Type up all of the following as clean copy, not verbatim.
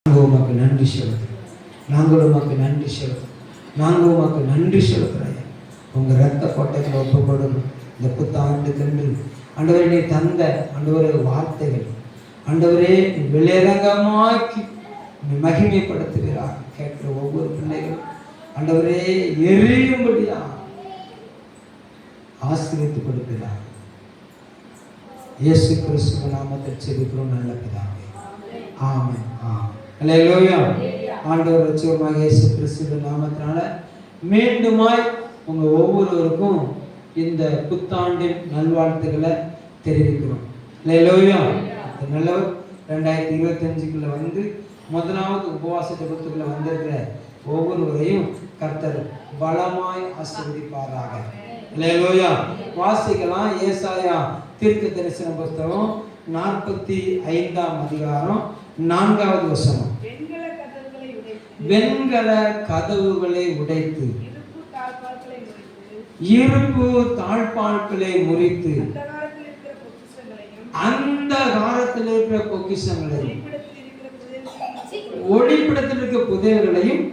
உமக்கு நன்றி செலுத்துறோம். நாங்கள் உமக்கு நன்றி செலுத்துறோம். நாங்கள் உமக்கு நன்றி செலுத்துறோம். உங்கள் ரத்த கோட்டைகளை ஒப்புக்கொடணும். இந்த புத்தாண்டுக்கென்று ஆண்டவரே நீ தந்த ஆண்டவரே வார்த்தைகள் ஆண்டவரே வெளியரங்கமாக்கி நீ மகிமைப்படுத்துகிறார். கேட்கிற ஒவ்வொரு பிள்ளைகளும் ஆண்டவரே எரியும்படியா ஆசீர்வதித்து கொடுக்கிறார். இயேசு கிறிஸ்துவ நாமத்தில் செபிக்கிறோம் நல்ல பிதாவே. ஆமென். அல்லேலூயா. ஆண்டவர் ரட்சகருமாகிய இயேசு கிறிஸ்துவ நாமத்தினால மீண்டுமாய் உங்க ஒவ்வொருவருக்கும் இந்த புத்தாண்டின் நல்வாழ்த்துக்களை தெரிவிக்கிறோம். அல்லேலூயா. நல்லவர் 2025க்குள்ள வந்து முதலாவது உபவாச ஜெபத்துக்குள்ள வந்திருக்கிற ஒவ்வொருவரையும் கர்த்தர் பலமாய் ஆசீர்வதிப்பாராக. அல்லேலூயா. வாசிக்கலாம். ஏசாயா தீர்க்க தரிசன புத்தகம் 45ஆம் அதிகாரம் 4வது வசனம். வெண்கல கதவுகளை உடைத்து இருப்பு தாழ்பாள்களை முறித்து அந்த காலத்தில் இருக்கிற பொக்கிஷங்களையும் ஒளிப்படத்தில் இருக்கிற புதையல்களையும்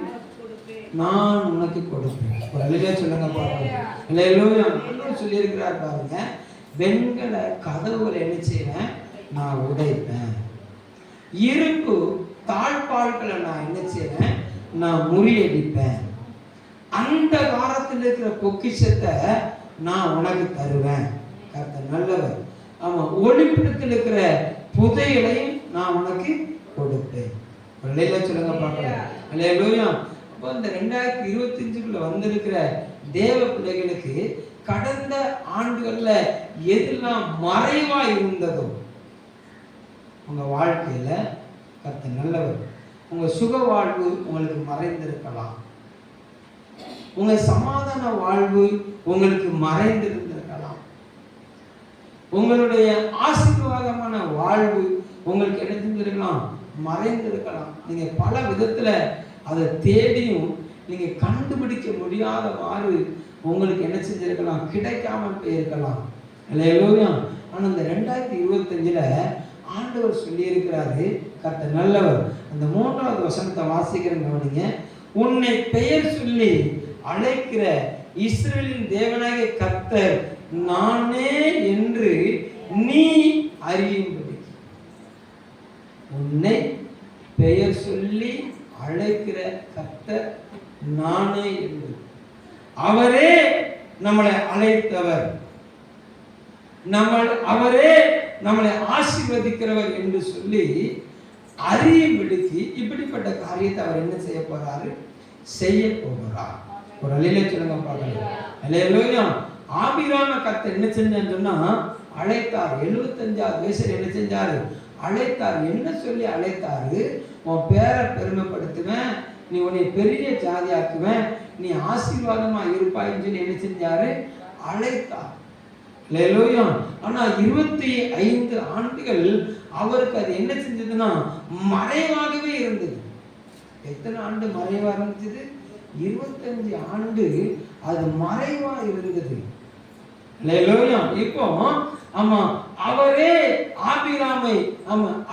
நான் உனக்கு கொடுப்பேன். ஒரு அல்லேலூயா சொல்லுங்க பாருங்க. அல்லேலூயா. சொல்லி இருக்கிறார் பாருங்க. வெண்கல கதவுகளை என்ன செய்வேன்? நான் உடைப்பேன். இருப்பு தாழ்பாள்களை நான் என்ன செய்வேன்? நான் முறியடிப்பேன். அந்த காலத்தில் இருக்கிற பொக்கிஷத்தை நான் உனக்கு தருவேன். கர்த்தர் நல்லவர். ஆமா, ஒளிப்பிடத்தில் இருக்கிற புதையலையும் நான் உனக்கு கொடுப்பேன். அல்லேலூயா சொல்லுங்க பார்க்கலாம். அல்லேலூயா. அப்போ இந்த 2025க்குள்ள வந்திருக்கிற தேவ பிள்ளைகளுக்கு கடந்த ஆண்டுகள்ல எதெல்லாம் மறைவா இருந்ததோ உங்க வாழ்க்கையில கர்த்தர் நல்லவர். உங்க சுக வாழ்வு உங்களுக்கு மறைந்திருக்கலாம். உங்க சமாதான வாழ்வு உங்களுக்கு மறைந்திருந்திருக்கலாம். உங்களுடைய ஆசீர்வாதமான வாழ்வு உங்களுக்கு என்ன செஞ்சிருக்கலாம்? மறைந்திருக்கலாம். நீங்க பல விதத்துல அதை தேடியும் நீங்க கண்டுபிடிக்க முடியாதவாறு உங்களுக்கு என்ன செஞ்சிருக்கலாம்? கிடைக்காம போயிருக்கலாம். அல்லேலூயா. ஆனா இந்த 2025ல ஆண்டவர் சொல்லி இருக்கிறாரு, கர்த்தர் நல்லவர். அந்த 3வது வசனத்தை வாசிக்கிறேன் கவனிங்க. உன்னை பெயர் சொல்லி அழைக்கிற இஸ்ரவேலின் தேவனாகிய கர்த்தர் நானே என்று நீ அறியும்படி. உன்னை பெயர் சொல்லி அழைக்கிற கர்த்தர் நானே என்று. அவரே நம்மளை அழைத்தவர், அவரே நம்மளை ஆசீர்வதிக்கிறவர் என்று சொல்லி அறியும்படிக்கு இப்படிப்பட்ட காரியத்தை அவர் என்ன செய்ய போறாரு? செய்ய போகிறார். ஒரு அல்லேலூயா சொல்லுங்க பார்க்கலாம். அல்லேலூயா. ஆபிரகாமை கர்த்தர் என்ன செஞ்சான்னு சொன்னா அழைத்தார். 75வது வயசுல என்ன செஞ்சாரு? அழைத்தார். என்ன சொல்லி அழைத்தாரு? உன் பேரை பெருமைப்படுத்துவேன், நீ உன்னை பெரிய ஜாதியாக்குவேன், நீ ஆசீர்வாதமா இருப்பாயின்னு சொல்லி என்ன செஞ்சாரு? அழைத்தார். அல்லேலூயா. ஆனா 25 ஆண்டுகள் அவருக்கு அது என்ன செஞ்சதுன்னா மறைவாகவே இருந்தது. எத்தனை ஆண்டு மறைவா இருந்தது? 25 ஆண்டு அது மறைவா இருந்தது. அல்லேலூயா. இப்போ ஆமா, அவரே ஆபிரகாமை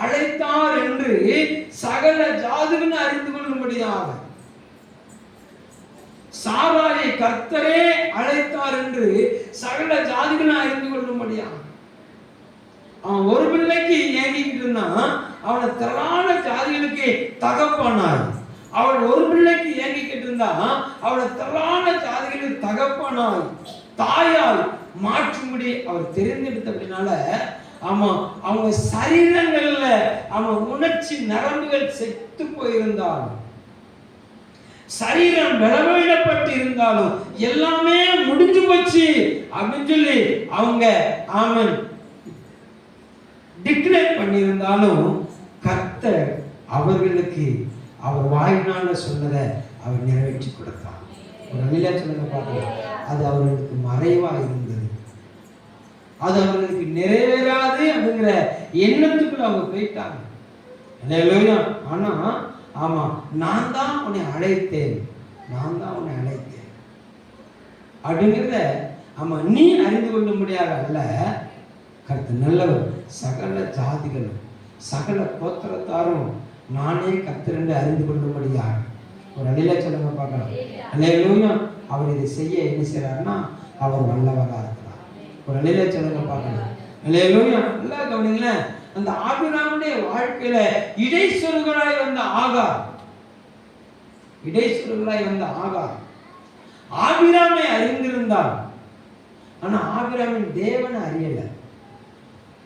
அழைத்தார் என்று சகல ஜாதிகளும் அறிந்து கொள்ளும்படியாக, சாராயை கர்த்தரே அழைத்தார் என்று சகல ஜாதிகளும் அறிந்து கொள்ளும்படியாக. அவன் ஒரு பிள்ளைக்கு ஏங்கிக்கிட்டு இருந்தான், அவனை திரளான ஜாதிகளுக்கு தகப்பனாய். அவன் ஒரு பிள்ளைக்கு ஏங்கிக்கிட்டு இருந்தான், அவனை திரளான ஜாதிகளுக்கு தகப்பனாய் தாயால் மாற்றும்படி அவர் தெரிந்தெடுத்தபடினால ஆமா, அவங்க சரீரங்கள்ல அவன் உணர்ச்சி நரம்புகள் செத்து போயிருந்தாலும், சரீரம் பலவீனப்பட்டு இருந்தாலும் எல்லாமே முடிஞ்சு போச்சு அப்படின்னு சொல்லி அவங்க ஆமன் டிக்ளேர் பண்ணியிருந்தாலும் கர்த்தர் அவர்களுக்கு அவர் வாயினால சொன்னதை அவர் நிறைவேற்றி கொடுத்தார். ஒரு அல்லேலூயா சொல்லுங்க பார்க்கலாம். அது அவர்களுக்கு மறைவா இருந்தது. அது அவர்களுக்கு நிறைவேறாது அப்படிங்கிற எண்ணத்துக்குள்ள அவங்க போயிட்டாங்க. அல்லேலூயா. ஆனா ஆமா, நான் தான் உன்னை அழைத்தேன், நான் தான் உன்னை அழைத்தேன் அப்படிங்கிறத ஆமா நீ அறிந்து கொள்ள முடியாத அல்ல. கர்த்தர் நல்லவர். சகல ஜாதிகளும் சகல கோத்திரத்தாரும் நானே கர்த்தர் என்று அறிந்து கொள்ளும்படியாக. ஒரு அழில சொல்லுங்க பார்க்கலாம். அல்லேலூயா. அவர் இதை செய்ய என்ன செய்யறாருன்னா அவர் வல்லவராக இருக்கிறார். ஒரு அழில சொல்லுங்க பார்க்கலாம். அல்லேலூயா. நல்லா கவனிங்களேன். அந்த ஆபிரகாமுடைய வாழ்க்கையில இடைச்சொல்களாய் வந்த ஆகார், இடைச்சொல்களாய் வந்த ஆகார் ஆபிரகாமை அறிந்திருந்தார். ஆனா ஆபிரகாமின் தேவனை அறியல.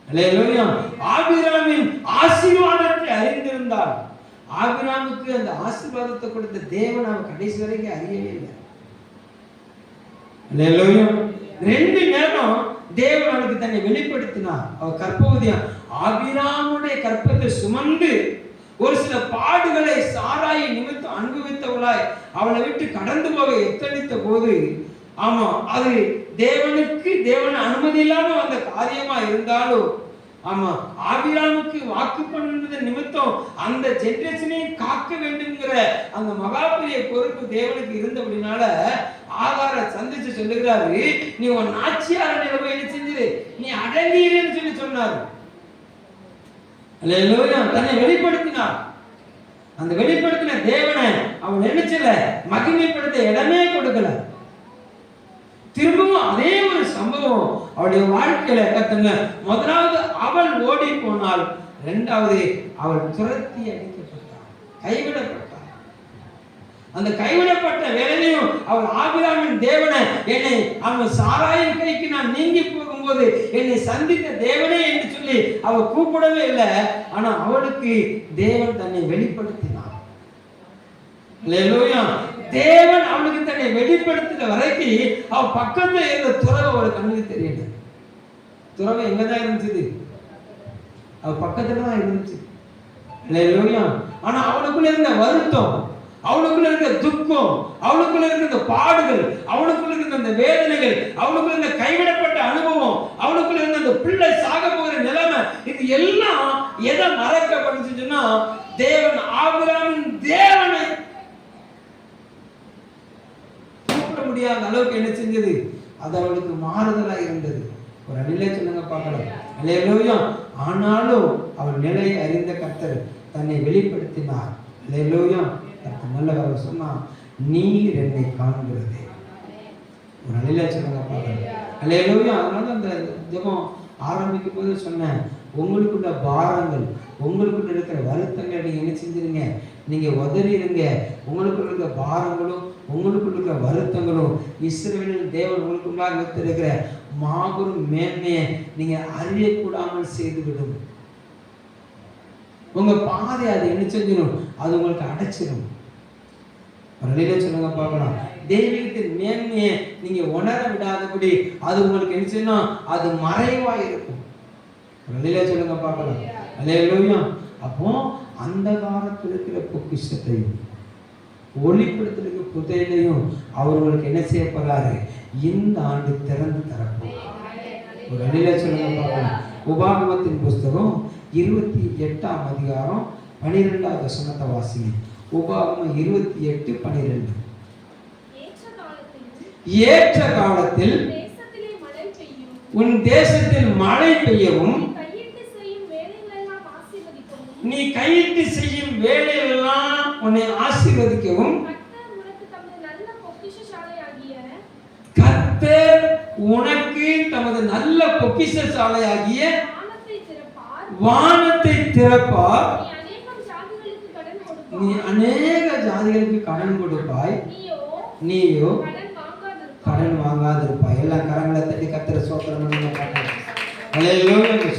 அல்லேலூயா. ஆபிரகாமின் ஆசீர்வாதத்தை அறிந்திருந்தார். ஆபிரகாமுக்கு அந்த ஆசீர்வாதத்தை கொடுத்த தேவன் அவன் கடைசி வரைக்கும் அறியவே இல்லை. அல்லேலூயா. 2 நேரம் தேவன் அவனுக்கு தன்னை வெளிப்படுத்தினார். அவர் கர்ப்பவதியா ஆபிரகாமுடைய கற்பத்தை சுமந்து ஒரு சில பாடுகளை சாராயை நிமித்தம் அனுபவித்தவளாய் அவளை விட்டு கடந்து போக எத்தனித்த போது, ஆமா அது தேவன் அனுமதி இல்லாம வந்த காரியமா இருந்தாலும், ஆமா ஆபிரகாமுக்கு வாக்கு பண்ணது நிமித்தம் அந்த ஜெனரேஷனை காக்க வேண்டும்ங்கிற அந்த மகாபெரிய பொறுப்பு தேவனுக்கு இருந்தபடினால ஆகாரை சந்திச்சு சொல்லுகிறாரு, நீ உன் நாச்சியார நிலைமை என்ன செஞ்சது, நீ அடங்கீரன்னு சொல்லி சொன்னாரு. அல்லேலூயா. தன்னை வெளிப்படுத்தினார். அந்த வெளிப்படுத்தின தேவனை அவன் நினைச்சல மகிமைப்படுத்த இடமே கொடுக்கல. திரும்பவும் அதே ஒரு சம்பவம் அவளுடைய வாழ்க்கையில கத்துங்க. முதலாவது அவள் ஓடி போனாள், 2வது அவள் துரத்தி அடிக்கப்பட்டாள், கைவிடப்பட்டாள். அந்த கைவிடப்பட்ட வேலையும் அவள் ஆபிரகாமின் தேவனை, என்னை அவன் சாராயின் கைக்கு நான் நீங்கி போகும்போது என்னை சந்தித்த தேவனே என்று சொல்லி அவள் கூப்பிடவே இல்லை. ஆனா அவளுக்கு தேவன் தன்னை வெளிப்படுத்தினார். அல்லேலூயா. தேவன் அவளுக்கு தன்னை வெளிப்படுத்தின வரைக்கும் அவ பக்கத்துல இருந்த துறவை அவளுக்கு கண்ணுக்கு தெரியல. துறவை எங்கதான் இருந்துச்சு, அவ பக்கத்துல தான் இருந்துச்சு. அல்லேலூயா. ஆனா அவளுக்குள்ள இருந்த வருத்தம், அவளுக்குள்ள இருந்த துக்கம், அவளுக்குள்ள இருந்த பாடுகள், அவளுக்குள்ள இருந்த அந்த வேதனைகள், அவளுக்குள்ள இருந்த கைவிடப்பட்ட அனுபவம், அவளுக்குள்ள இருந்த அந்த பிள்ளை சாக போகிற நிலைமை, இது எல்லாம் எதை மறக்கப்படுச்சுன்னா தேவன் ஆபிரகாமின் தேவனை கூப்பிட முடியாத அளவுக்கு என்ன செஞ்சது, அது அவளுக்கு மாறுதலா இருந்தது. ஒரு அடியிலே சொல்லுங்க பார்க்கலாம். அல்லேலூயா. ஆனாலும் அவள் நிலையை அறிந்த கர்த்தர் தன்னை வெளிப்படுத்தினார். அல்லேலூயா. நல்லவர் சொன்னா, நீர் என்னை காண்கிறது. ஒரு அழில சொல்லுங்க பார்க்கலாம். அல்லேலூயா. அதனால அந்த ஜெபம் ஆரம்பிக்கும் போது சொன்னேன், உங்களுக்குள்ள பாரங்கள், உங்களுக்குள்ள இருக்கிற வருத்தங்களை நீங்க என்ன செஞ்சிருங்க, நீங்க உதறிடுங்க. உங்களுக்குள்ள இருக்கிற பாரங்களும் உங்களுக்குள்ள இருக்கிற வருத்தங்களும் இஸ்ரவேலின் தேவன் உங்களுக்குள்ளாக வைத்திருக்கிற மாபெரும் மேன்மையை நீங்க அறியக்கூடாமல் செய்துவிடும். உங்க பாதை அது என்ன செஞ்சிடும், அது உங்களுக்கு அடைச்சிடும். ஒரு சொல்லுங்க பார்க்கலாம். தெய்வீகத்தின் மேன்மையை நீங்க உணர விடாதபடி அது உங்களுக்கு என்ன செய்யணும், அது மறைவா இருக்கும். ஒரு சொல்லுங்க பார்க்கலாம். அல்லேலூயா. அப்போ அந்த காலத்தில் இருக்கிற பொக்கிஷத்தையும் ஒளிப்படுத்திருக்க புதையலையும் அவர்களுக்கு என்ன செய்ய போறாரு, இந்த ஆண்டு திறந்து தரப்போம். ஒரு அழில சொல்லுங்க பார்க்கலாம். உபாகமத்தின் புஸ்தகம் 28ஆம் அதிகாரம் 12வது வசனத்தை வாசிங்க. உபாகமம் 28:12. ஏற்ற காலத்தில் உன் தேசத்தில் மழை பெய்யவும் நீ கையிட்டு செய்யும் வேலையெல்லாம் உன்னை ஆசீர்வதிக்கவும் கர்த்தர் உனக்கு தமது நல்ல பொக்கிஷசாலையாகிய வானத்தை திறப்பார். நீ அநேக ஜாதிகளுக்கு கடன் கொடுப்பாய், நீயோ கடன் வாங்காதிருப்பாய். எல்லாம் கரங்களை தட்டி கர்த்தரை ஸ்தோத்திரம் பண்ணுங்க.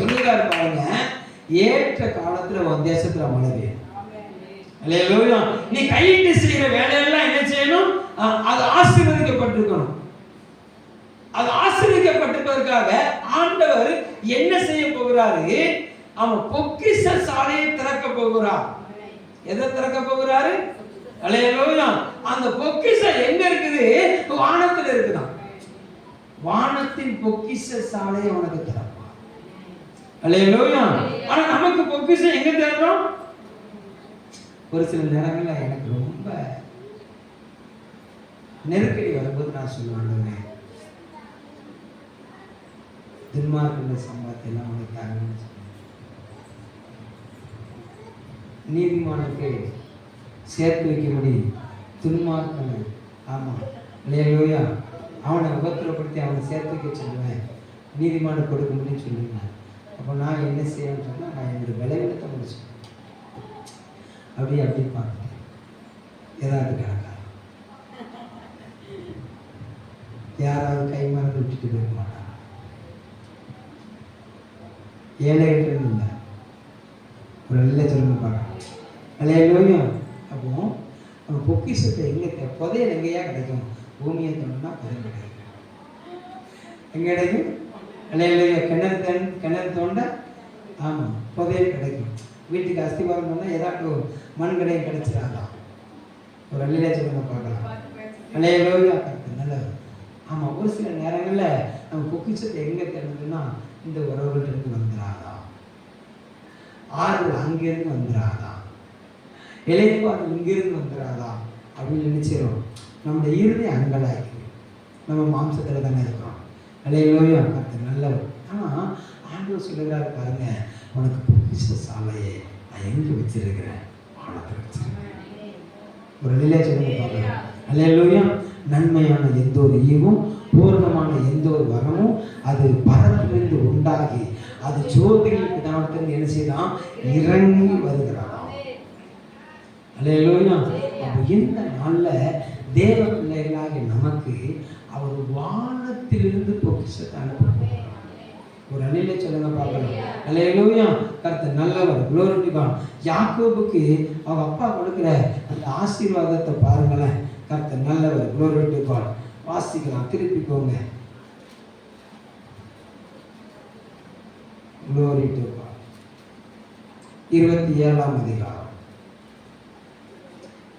சொல்லுகிறார் பாருங்க, ஏற்ற காலத்துல உன் தேசத்துல மழை பெய்யும். அல்லேலூயா. நீ கையிட்டு செய்யற வேலையெல்லாம் என்ன செய்யணும், அது ஆசீர்வதிக்கப்பட்டிருக்கணும். அது ஆசீர்வதிக்கப்பட்டிருப்பதற்காக ஆண்டவர் என்ன செய்ய போகிறாரு, அவன் பொக்கிஷ சாலையை திறக்க போகிறார். எதை திறக்க போகிறாரு? அல்லேலூயா. அந்த பொக்கிஷம் எங்க இருக்குது, வானத்துல இருக்குதான். வானத்தின் பொக்கிஷ சாலையை உனக்கு திறப்பார். அல்லேலூயா. ஆனா நமக்கு பொக்கிஷம் எங்க தேடுறோம்? ஒரு சில நேரங்கள்ல எனக்கு ரொம்ப நெருக்கடி வரும்போது நான் சொல்லுவேன், துன்மார்க்க சம்பவத்தை எல்லாம் உனக்கு நீதிமானுக்கு சேர்த்து வைக்கும்படி துன்மார்க்கன், ஆமாம் இல்லையா, அவனை உபத்திரப்படுத்தி அவனை சேர்த்து வைக்க சொல்லுவேன், நீதிமானுக்கு கொடுக்கும்படின்னு சொல்லுவேன். அப்போ நான் என்ன செய்யணும்னு சொன்னால், நான் என்னுடைய விளைவிடத்தை முடிச்சு அப்படி பார்ப்பேன். ஏதாவது கணக்கா யாராவது கை மறந்து விட்டுட்டு போக மாட்டாங்க. ஏழைகள் இல்லை, ஒரு நல்ல சொல்லுங்க பார்க்கலாம். இல்லையா? அப்போ நம்ம பொக்கிஷத்தை எங்கே புதையல் எங்கேயா கிடைக்கும்? பூமியை தோணுன்னா புதையல் கிடைக்கும். எங்கே கிடைக்கும்? இல்லையா? கிணறு தோண்ட, ஆமாம், புதையல் கிடைக்கும். வீட்டுக்கு அஸ்திவாரம் பண்ணால் ஏதாட்டும் மண் கடையும் கிடைச்சிடாதான். ஒரு நல்ல சொல்லுங்க பார்க்கலாம். இல்லையா? நல்லது. ஆமாம், ஒரு சில நேரங்களில் நம்ம பொக்கிஷத்தை எங்கே தேடணும்னா, இந்த உறவுகளிலிருந்து வந்துடாதா, ஆறுதல் அங்கிருந்து வந்துடாதா, இளைப்பாறு இங்கிருந்து வந்துடாதா அப்படின்னு நினைச்சிடும். நம்முடைய இறுதி அங்கலாய்க்கு நம்ம மாம்சத்தில் தானே இருக்கிறோம். இல்லையோயோ கர்த்தர் நல்லவர். ஆனால் ஆண்டவர் சொல்லுகிறாரு பாருங்க, உனக்கு பொக்கிஷ சாலையை நான் எங்கே வச்சிருக்கிறேன்? வானத்தில் வச்சிருக்கிறேன். ஒரு நிலையா சொல்லுங்க பார்க்கலாம். இல்லையோயோ நன்மையான எந்த ஒரு ஈவும் பூர்ணமான எந்த ஒரு வரமும் அது பரத்திலிருந்து உண்டாகி அது ஜோதிகளுக்கு தானத்திலிருந்து என்ன செய்யலாம்? இறங்கி வருகிறாராம். அல்லேலூயா. அப்போ இந்த நாளில் தேவ பிள்ளைகளாகிய நமக்கு அவர் வானத்திலிருந்து பொக்கிஷத்தை அனுப்புகிறார். ஒரு அணில சொல்லுங்க பார்க்கலாம். அல்லேலூயா. கர்த்தர் நல்லவர். glory to God. யாக்கோபுக்கு அவங்க அப்பா கொடுக்கிற அந்த ஆசீர்வாதத்தை பாருங்களேன். கர்த்தர் நல்லவர். glory to God. வாசிக்கலாம், திருப்பிக்கோங்க. glory to God. 27ஆம் அதிகாரம்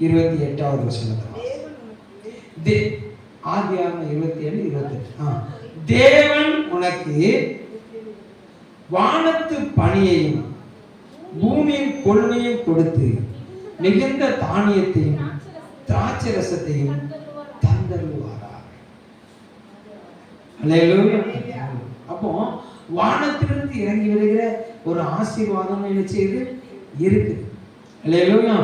28வது வசனத்தை ஆதியாகமம் 27:28. தேவன் உனக்கு வானத்து பனியையும் பூமியின் கொள்ளையும் கொடுத்து மிகுந்த தானியத்தையும் திராட்சை ரசத்தையும் தந்தருவாராக. அப்போ வானத்திலிருந்து இறங்கி வருகிற ஒரு ஆசீர்வாதம் என்ன செய்யுது? இருக்குது. அல்லேலூயா.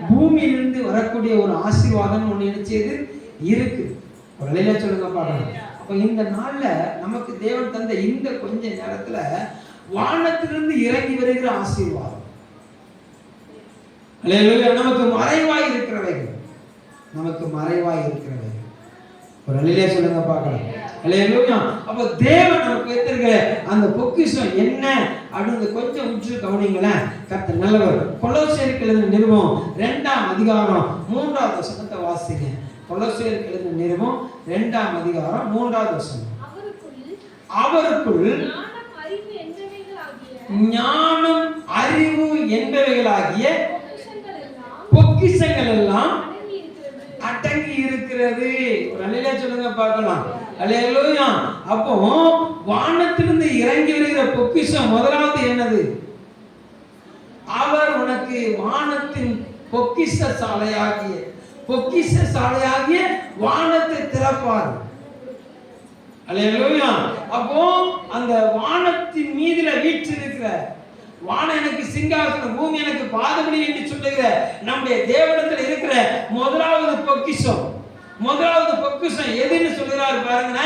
பூமியிலிருந்து வரக்கூடிய ஒரு ஆசீர்வாதம் ஒன்று என்ன செய்யுது? இருக்குது. ஒரு நிலையில சொல்லுங்க பாருங்க. அப்போ இந்த நாள்ல நமக்கு தேவன் தந்த இந்த கொஞ்ச நேரத்துல வானத்திலிருந்து இறங்கி வருகிற ஆசீர்வாதம், அல்லேலூயா, நமக்கு மறைவாய் இருக்கிறவைகள், நமக்கு மறைவாய் இருக்கிறவைகள். ஒரு நிலையில சொல்லுங்க பார்க்கலாம். அல்லேலூயா. அப்போ தேவன் நமக்கு வைத்திருக்கிற அந்த பொக்கிஷம் என்ன அப்படின்னு கொஞ்சம் உற்று கவனிங்களேன். கர்த்தர் நல்லவர். கொலோசியருக்கு எழுதின நிருபம் 2ஆம் அதிகாரம் 3வது வசனத்தை வாசிங்க. கொலோசியருக்கு எழுதின நிருபம் 2ஆம் அதிகாரம் 3வது வசனம். அவருக்குள் ஞானம் அறிவு என்பவைகளாகிய பொக்கிஷங்கள் எல்லாம் அடங்கி இருக்கிறது. ஒரு அல்லேலூயா சொல்லுங்க பார்க்கலாம். அல்லேலூயா. அப்போ வானத்திலிருந்து இறங்கி வருகிற பொக்கிஷம் முதலாவது என்னது? அவர் உனக்கு வானத்தின் பொக்கிஷ சாலையாகிய வானத்தை திறப்பார். அல்லேலூயா. அப்போ அந்த வானத்தின் மீதுல வீற்றிருக்கிற, வானம் எனக்கு சிங்காசனம், பூமி எனக்கு பாதபடி என்று சொல்லுகிற நம்முடைய தேவனிடத்தில் இருக்கிற முதலாவது பொக்கிஷம் எதுன்னு சொல்லுகிறார் பாருங்க.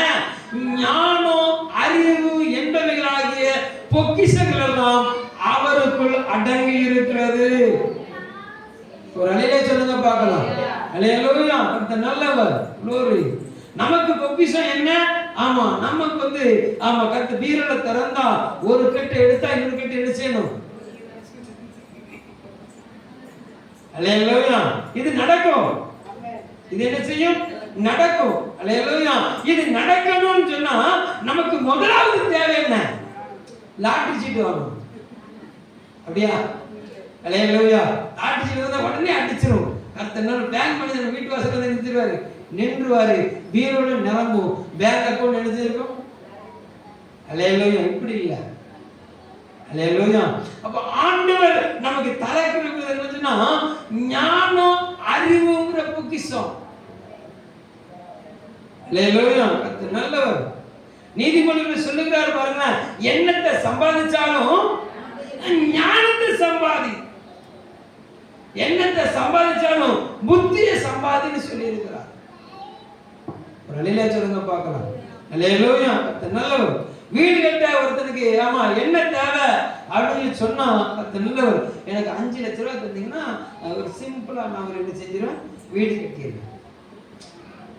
ஞானம் அறிவு என்பவைகளாகிய பொக்கிஷங்கள் எல்லாம் அவருக்குள் அடங்கி இருக்கிறது. ஒரு அலையிலே சொல்லுங்க பார்க்கலாம். அல்லேலூயா. கர்த்தர் நல்லவர். glory. நமக்கு பொக்கிஷம் என்ன? ஆமா, நமக்கு ஆமா, கர்த்தர் பீரோல திறந்தா ஒரு கட்டை எடுத்தா இன்னொரு கட்டை என்ன செய்யணும்? அல்லேலூயா. இது நடக்கும். இது என்ன செய்யும்? நடக்கும். அல்லேலூயா. இது நடக்கணும்னு சொன்னா நமக்கு முதலாவது தேவை என்ன? லாட்டரி சீட்டு வாங்கணும். அப்படியா? அல்லேலூயா. லாட்டரி சீட்டு வந்தா உடனே அடிச்சிரும். கர்த்தர் பேங்க் மேனேஜர் வீட்டு வாசல்ல நிறுத்திடுவாரு, நின்றுவாரு, பீரோல நிரம்பும், பேங்க் அக்கவுண்ட் எழுதிருக்கும். அல்லேலூயா. இப்படி இல்ல. அல்லேலூயா. அப்ப ஆண்டவர் நமக்கு தரக்கிறது என்னன்னா ஞானம் அறிவுங்கிற பொக்கிஷம். அல்லேலூயா. கர்த்தர் நல்லவர். நீதிமொழிகள் சொல்லுகிறார் பாருங்க, என்னத்தை சம்பாதிச்சாலும் ஞானத்தை சம்பாதி. என்னத்தை சம்பாதிச்சாலும் புத்தியை சம்பாதின்னு சொல்லி இருக்கிறார். ஒரு அலையில சொல்லுங்க பார்க்கலாம். அல்லேலூயா. நல்லவர். வீடு கட்ட ஒருத்தனுக்கு ஆமா என்ன தேவை அப்படின்னு சொன்னா நல்லவர். எனக்கு 5 லட்ச ரூபாய் தந்தீங்கன்னா ஒரு சிம்பிளா நான் ஒரு என்ன செஞ்சிருவேன், வீடு கட்டிடுவேன்.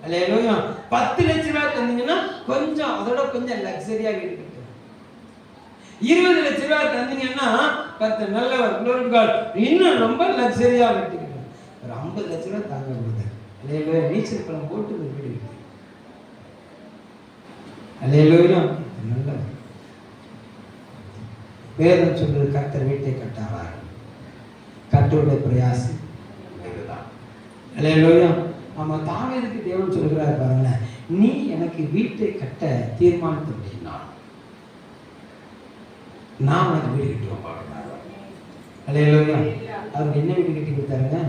அல்லேலூயா. 10 லட்ச ரூபாய் தந்தீங்கன்னா கொஞ்சம் அதோட கொஞ்சம் லக்ஸரியா வீடு கட்டுவேன். 20 லட்ச ரூபாய் தந்தீங்கன்னா நல்லவர் இன்னும் ரொம்ப லக்ஸரியா கட்டிக்கிட்டேன். ஒரு 50 லட்ச ரூபாய் தாங்க கொடுத்தேன். அல்லேலூயா. நீச்சல் குளம் போட்டு ஒரு வீடு கட்டி. அல்லேலூயா. நல்லவர். வேதம் சொல்றது கர்த்தர் வீட்டை கட்டாரார், கர்த்தருடைய பிரயாசம் இதுதான். அல்லேலூயா. ஆமா, தாவீதுக்கு தேவன் சொல்கிறார் பாருங்க, நீ எனக்கு வீட்டை கட்ட தீர்மானித்து அப்படின்னா நான் உனக்கு வீடு கட்டுவேன் பார்க்கிறார். அல்லேலூயா. அவருக்கு என்ன வீடு கட்டி கொடுத்தாருங்க?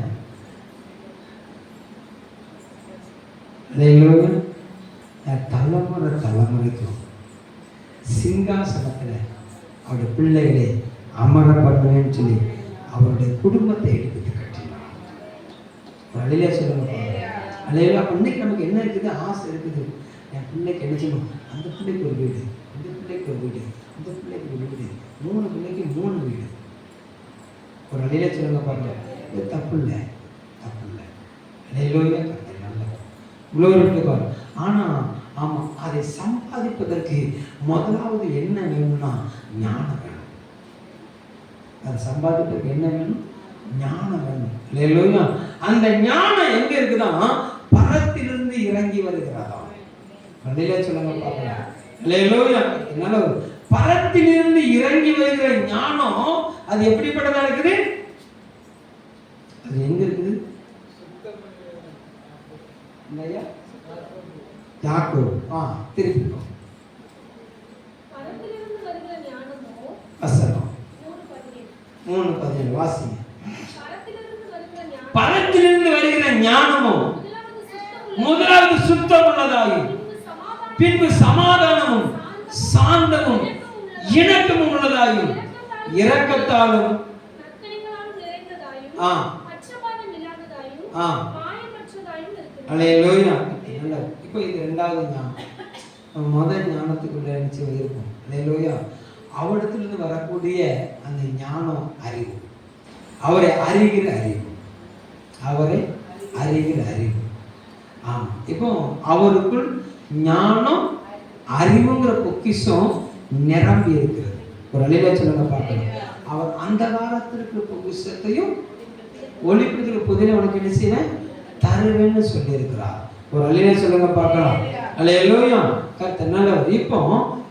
அல்லேலூயா. தலைமுறைக்கும் சிங்காசனத்தில் அவருடைய பிள்ளைகளை அமர பண்ணுவேன்னு சொல்லி அவருடைய குடும்பத்தை எடுத்து கட்டினார். அலையில சொல்லுங்க. அலையில அப்ப இன்னைக்கு நமக்கு என்ன இருக்குது, ஆசை இருக்குது. என் பிள்ளைக்கு என்ன செய்யணும், அந்த பிள்ளைக்கு ஒரு வீடு, இந்த பிள்ளைக்கு ஒரு வீடு, இந்த பிள்ளைக்கு ஒரு வீடு, 3 பிள்ளைக்கு 3 வீடு. ஒரு அலையில சொல்லுங்க பாருங்க. இது தப்பு இல்லை, தப்பு இல்லை. அலையிலோயா நல்ல. ஆனா ஆமா, அதை சம்பாதிப்பதற்கு முதலாவது என்ன வேணும்னா ஞானம் வேணும். அதை சம்பாதிப்பதற்கு என்ன வேணும்? ஞானம் வேணும். இல்லையா? அந்த ஞானம் எங்க இருக்குதான்? பரத்திலிருந்து இறங்கி வருகிறதா? வெளியில சொல்லுங்க பார்க்கலாம். இல்லையா? என்னால பரத்திலிருந்து இறங்கி வருகிற ஞானம் அது எப்படிப்பட்டதா இருக்குது? அது எங்க இருக்குது? இல்லையா? யாக்கோபு திருப்பிக்கும் வசனம் 3:17 வாசிங்க. பரத்திலிருந்து வருகிற ஞானமும் முதலாவது சுத்தம் உள்ளதாயும் பின்பு சமாதானமும் சாந்தமும் இணக்கமும் உள்ளதாயும் இரக்கத்தாலும் அல்லேலூயா. இப்போ இது 2வது ஞானம். முதல் ஞானத்துக்குள்ள இருக்கும். அல்லேலூயா. அவரிடத்திலிருந்து வரக்கூடிய அந்த ஞானம் அறிவு, அவரை அறிகிற அறிவு, அவரை அறிகிற அறிவு. ஆமா, இப்போ அவருக்குள் ஞானம் அறிவுங்கிற பொக்கிஷம் நிரம்பி இருக்கிறது. ஒரு அலையில சொல்லுங்க பார்க்கலாம். அவர் அந்த காலத்திற்கு பொக்கிஷத்தையும் ஒளிப்படுத்துகிற புதிய உனக்கு என்ன செய்வேன் தருவேன்னு சொல்லி இருக்கிறார். ஒரு அலையில சொல்லுங்க பார்க்கலாம். அல்லேலூயா. கர்த்தர் நல்லவர். இப்போ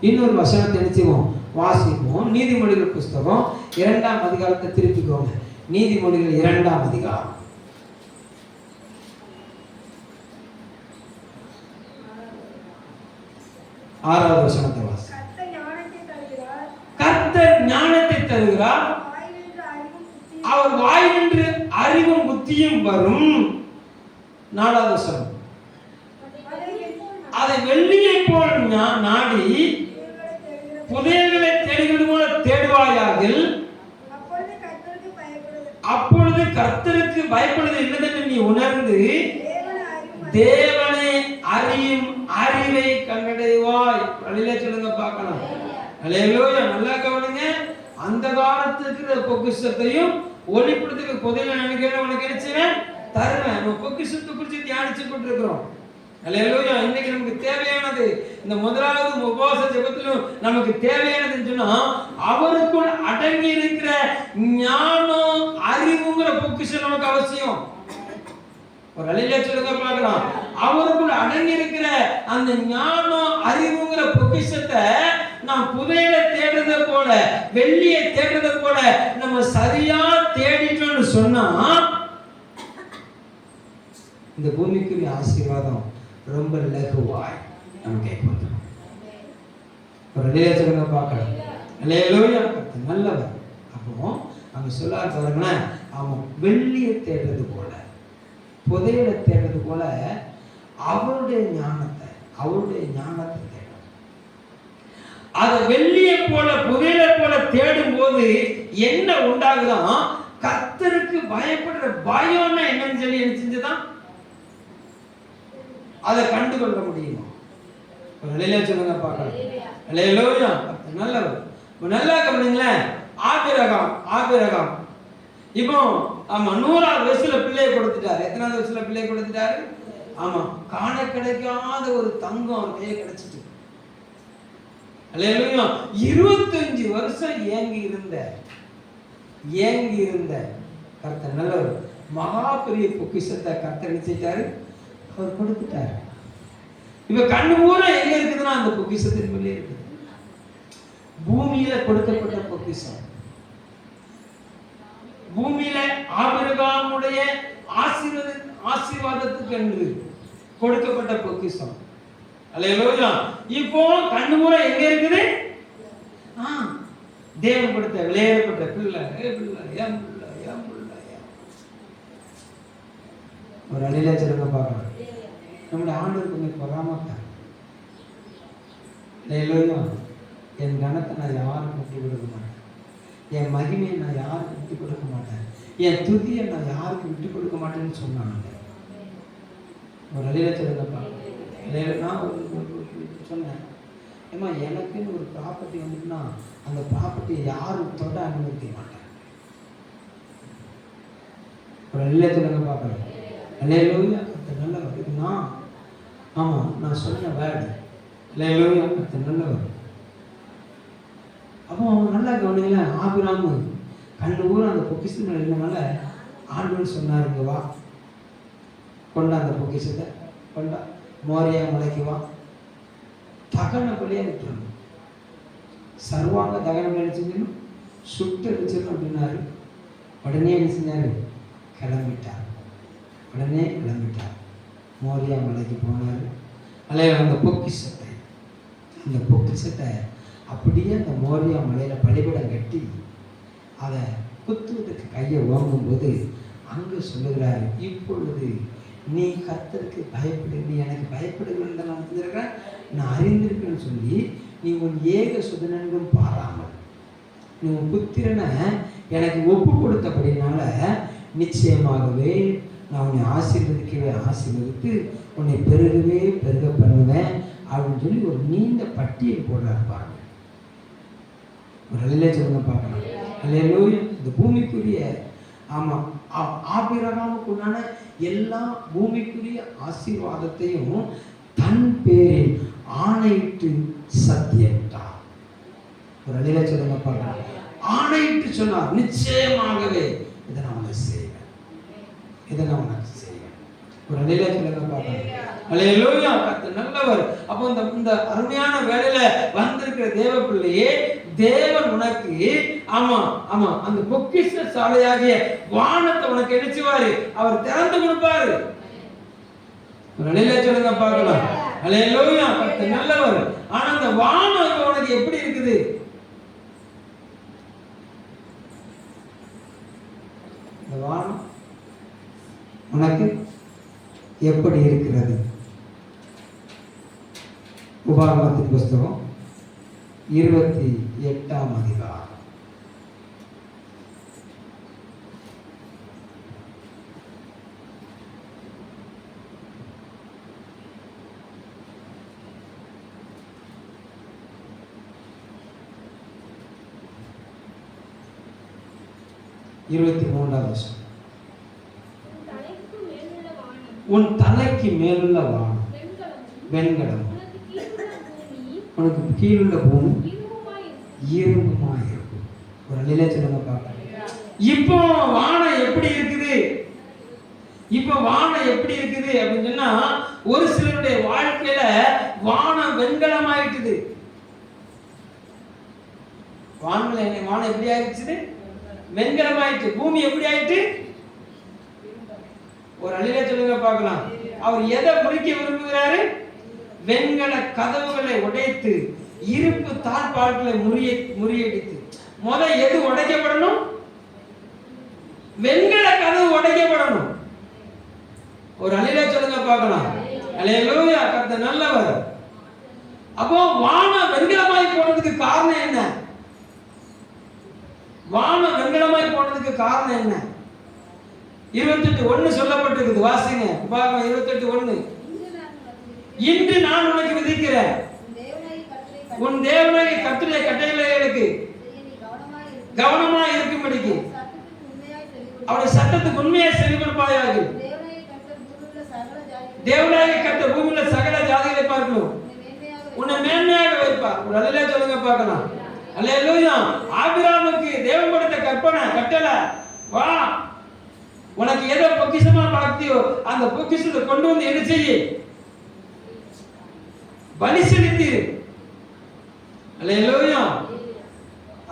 இன்னொரு வசனத்தை நிச்சயமோ வாசிப்போம். நீதிமொழிகள் புஸ்தகம் 2ஆம் அதிகாரத்தை திருப்பிக்கோங்க. நீதிமொழிகள் 2ஆம் அதிகாரம் 6வது வசனத்தை வாசி. கர்த்தர் ஞானத்தை தருகிறார், அவர் வாயினின்று அறிவும் புத்தியும் வரும். 4வது வசனம், அதை வெள்ளியை போல் நாடி புதையல்களை தேடுகிறது போல தேடுவாயாகில் அப்பொழுது கர்த்தருக்கு பயப்படுவது என்னதென்று நீ உணர்ந்து தேவனை அறியும் அறிவை கண்டடைவாய். வழியில சொல்லுங்க பார்க்கலாம். அல்லேலூயா. நல்லா கவனிங்க. அந்த காலத்துக்கு பொக்கிஷத்தையும் ஒளிப்படுத்துக்கு புதையல் நினைக்கிறேன் உனக்கு நினைச்சேன் தருவேன். நம்ம பொக்கிஷத்தை குறித்து தியானிச்சு கொண்டிருக்கிறோம். அல்லேலூயா. இன்னைக்கு நமக்கு தேவையானது இந்த முதலாவது உபவாச ஜெபத்திலும் நமக்கு தேவையானதுன்னு சொன்னா அவருக்குள் அடங்கி இருக்கிற ஞானம் அறிவுங்கிற பொக்கிஷம் நமக்கு அவசியம். ஒரு அலையில சொல்லுங்க பார்க்கலாம். அவருக்குள் அடங்கி இருக்கிற அந்த ஞானம் அறிவுங்கிற பொக்கிஷத்தை நாம் புதையலை தேடுறதை போல வெள்ளியை தேடுறதை போல நம்ம சரியா தேடிட்டோம்னு சொன்னா இந்த பூமிக்குரிய ஆசீர்வாதம் ரொம்ப லகுவாய் நமக்கு வந்துடும். ஒரு அலையில சொல்லுங்க பார்க்கலாம். அல்லேலூயா. நல்லவர். அப்போ அங்க சொல்லாரு பாருங்களேன். அவன் வெள்ளியை தேடுறது போல புதையலை தேடுறது போல அவருடைய ஞானத்தை தேடும். அதை வெள்ளியை போல புதையலை போல தேடும் போது என்ன உண்டாகுதான்? கர்த்தருக்கு பயப்படுற பயம்னா என்னன்னு சொல்லி என்ன செஞ்சுதான் அதை கண்டு கொள்ள முடியுமா? ஒரு நிலையில சொல்லுங்க பார்க்கலாம். அல்லேலூயா. நல்லவர். நல்லா கவனிங்களேன். ஆபிரகாம் இப்போ ஆமா 100வது வயசுல பிள்ளையை கொடுத்துட்டாரு. எத்தனாவது வயசுல பிள்ளையை கொடுத்துட்டாரு? ஆமா, காண கிடைக்காத ஒரு தங்கம் அவர் கையை கிடைச்சிட்டு. அல்லேலூயா. 25 வருஷம் ஏங்கி இருந்த கர்த்தர் நல்லவர். மகா பெரிய பொக்கிஷத்தை கர்த்தர் நினைச்சிட்டாரு, அவர் கொடுத்துட்டாரு. இப்ப கண்ணு பூரா எங்க இருக்குதுன்னா அந்த பொக்கிஷத்தின் மேலே இருக்குது. பூமியில கொடுக்கப்பட்ட பொக்கிஷம், பூமியில ஆபிரகாமுடைய ஆசீர்வாதத்துக்கு என்று கொடுக்கப்பட்ட பொக்கிஷம். அல்லேலூயா. இப்போ கண்ணு பூரா எங்க இருக்குது? தேவன் கொடுத்த விளையாடப்பட்ட பிள்ளை. ஒரு அலையில சொல்லுங்க பார்க்கலாம். நம்முடைய ஆண்டவருக்கு கொஞ்சம் பொறாமக்கார். அல்லேலூயா. என் கனத்தை நான் யாருக்கும் விட்டு கொடுக்க மாட்டேன், என் மகிமையை நான் யாருக்கும் விட்டு கொடுக்க மாட்டேன், என் துதியை நான் யாருக்கும் விட்டு கொடுக்க மாட்டேன்னு சொன்னாங்க. ஒரு அலையில சொல்லுங்க பார்க்கலாம். நான் சொன்னேன், ஏமா எனக்குன்னு ஒரு ப்ராப்பர்ட்டி வந்துட்டுனா அந்த ப்ராப்பர்ட்டியை யாரும் தொட அனுமதிக்க மாட்டேன். ஒரு அலையில சொல்லுங்க பார்க்கலாம். அல்லேலூயா. அது நல்லவர். இது நான் சொன்ன வேர்டு. அல்லேலூயா. அது நல்லவர். அப்போ நல்லா கவனிங்கள. ஆபிரகாம் கண்ணு ஊர் அந்த பொக்கிஷத்தில் இருந்தனால ஆண்டவர் சொன்னாருங்க, வா கொண்டா அந்த பொக்கிஷத்தை கொண்டா, மோரியா மலைக்கு வா, தகன பலியாக விட்டுருணும், சர்வாங்க தகனம் அடிச்சுக்கணும், சுட்டு அடிச்சிடணும் அப்படின்னாரு. உடனே என்ன செஞ்சாரு? கிளம்பிட்டார். மோரியா மலைக்கு போனார். அல்ல அந்த பொக்கிஷத்தை அப்படியே அந்த மோரியா மலையில பலிபடம் கட்டி அதை குத்துவதற்கு கையை ஓங்கும்போது அங்கு சொல்லுகிறாரு, இப்பொழுது நீ கர்த்தருக்கு பயப்படு, நீ எனக்கு பயப்படுகிறேன் நான் வந்திருக்கிறேன், நான் அறிந்திருக்கேன்னு சொல்லி நீ உன் ஏக சுதனென்றும் பாராமல் நீ உன் புத்திரனை எனக்கு ஒப்பு கொடுத்தபடினால நிச்சயமாகவே நான் உன்னை ஆசீர்வதித்து உன்னை பெருக பண்ணுவேன் அப்படின்னு சொல்லி ஒரு நீண்ட பட்டியல் போடுறாரு பாருங்க. ஒரு அலையிலே சொல்லுங்க பார்க்கலாம். அல்லேலூயா. இந்த பூமிக்குரிய ஆபிரகாமுக்கு உண்டான எல்லா பூமிக்குரிய ஆசீர்வாதத்தையும் தன் பேரில் ஆணையிட்டு சத்தியமிட்டார். ஒரு அலையிலே சொல்லுங்க பார்க்கலாம். ஆணையிட்டு சொன்னார், நிச்சயமாகவே இதை நான் உனக்கு செய்வேன். ஒரு அலையிலே சொல்லுங்க பார்க்கலாம். அல்லேலூயா. கர்த்தர் நல்லவர். அப்போ இந்த அருமையான வேளையில வந்திருக்கிற தேவ பிள்ளையே, தேவன் உனக்கு அந்த பொக்கிஷ சாலையாகிய வானத்தை உனக்கு நினைச்சுவாரு, அவர் திறந்து கொடுப்பாரு. ஒரு அலையிலே சொல்லுங்க பார்க்கலாம். அல்லேலூயா. கர்த்தர் நல்லவர். ஆனா அந்த வானம் உனக்கு எப்படி இருக்குது? இந்த வானம் உனக்கு எப்படி இருக்கிறது? உபாகமத்தின் புஸ்தகம் 28ஆம் அதிகாரம். உன் தலைக்கு மேலுள்ள வானம் வெண்கலம், உனக்கு கீழுள்ள பூமி இரும்புமாய் இருக்கும். ஒரு நிலை சொல்லுங்க பார்க்க. இப்போ வானம் எப்படி இருக்குது? அப்படின்னு சொன்னா ஒரு சிலருடைய வாழ்க்கையில வானம் வெண்கலமாயிட்டுது. வானம் எப்படி ஆயிடுச்சு? வெண்கலமாயிட்டு. பூமி எப்படி ஆயிட்டு? ஒரு அழில சொல்லுங்க பார்க்கலாம். அவர் எதை முடிக்க விரும்புகிறாரு? வெண்கல கதவுகளை உடைத்து இருப்பு தாழ்பாட்களை முறியடித்து. எது உடைக்கப்படணும்? வெண்கல கதவு உடைக்கப்படணும். ஒரு அழில சொல்லுங்க பார்க்கலாம். அல்லேலூயா. கர்த்தர் நல்லவர். அப்போ வானம் வெண்கலமாய் போனதுக்கு காரணம் என்ன? வானம் வெண்கலமாய் போனதுக்கு காரணம் என்ன? 28:1 சொல்லப்பட்டிருக்குது. வாசிங்க பாருங்க. 28:1. இன்று நான் உனக்கு விதிக்கிறேன் உன் தேவனாகிய கர்த்தருடைய கட்டளைகளுக்கு கவனமா இருக்கும்படிக்கு அவருடைய சத்தத்துக்கு உண்மையாய் செவிகொடுப்பாயாக. தேவனாகிய கர்த்தர் பூமியில சகல ஜாதிகளை பார்க்கணும் உன்னை மேன்மையாக வைப்பார். ஒரு அல்லேலூயா சொல்லுங்க பார்க்கலாம். அல்லேலூயா. ஆபிரகாமுக்கு தேவன் கொடுத்த கட்டளை, வா உனக்கு எதை பொக்கிஷமா பார்த்தியோ அந்த பொக்கிஷத்தை கொண்டு வந்து என்ன செய்ய? பலி செலுத்தி. அல்லேலூயா.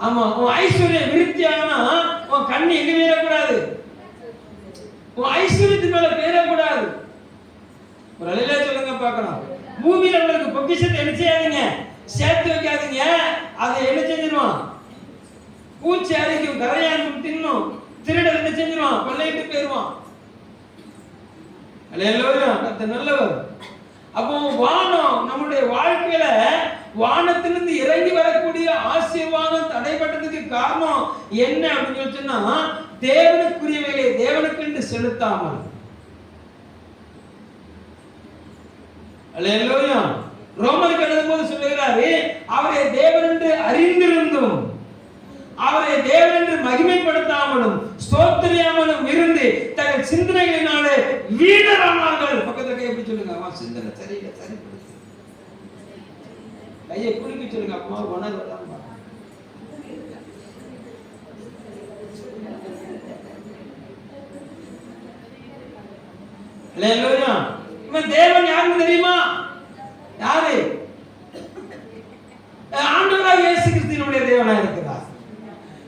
ஆமா, உன் ஐஸ்வர்ய விருத்தியானா உன் கண்ணு எங்க வீரக்கூடாது, உன் ஐஸ்வர்யத்து மேல பேரக்கூடாது. ஒரு அல்லேலூயா சொல்லுங்க பார்க்கலாம். பூமியில உங்களுக்கு பொக்கிஷத்தை என்ன செய்யாதீங்க, சேர்த்து வைக்காதீங்க. அதை என்ன செஞ்சிருவான்? பூச்சி அரிக்கும், கரையான் தின்னும், திருடர் என்ன செஞ்சிருவான்? கொள்ளையிட்டு போயிருவான். அல்லேலூயா. கர்த்தர் நல்லவர். அப்போ வானம் நம்முடைய வாழ்க்கையில வானத்திலிருந்து இறங்கி வரக்கூடிய ஆசீர்வாதம் தடைப்பட்டதுக்கு காரணம் என்ன அப்படின்னு சொன்னா, தேவனுக்குரியவைகளை தேவனுக்கு செலுத்தாமல். அல்லேலூயா. ரோமருக்கு எழுதும்போது சொல்லுகிறாரு, அவரை தேவன் என்று அறிந்திருந்தும் அவரை தேவன் என்று மகிமைப்படுத்தாமலும் ஸ்தோத்திரியாமலும் இருந்து தங்கள் சிந்தனைகளினாலே வீணரானார்கள். பக்கத்துல எப்படி சொல்லுங்க, அவன் சிந்தனை சரியில்லை, சரிப்படுத்து. கையை குலுக்கி சொல்லுங்க, அம்மா உணர்வு. அல்லேலூயா. இவன் தேவன் யாருன்னு தெரியுமா? யாரு? ஆண்டவராகிய இயேசு கிறிஸ்துவினுடைய தேவனா இருக்கிறார்.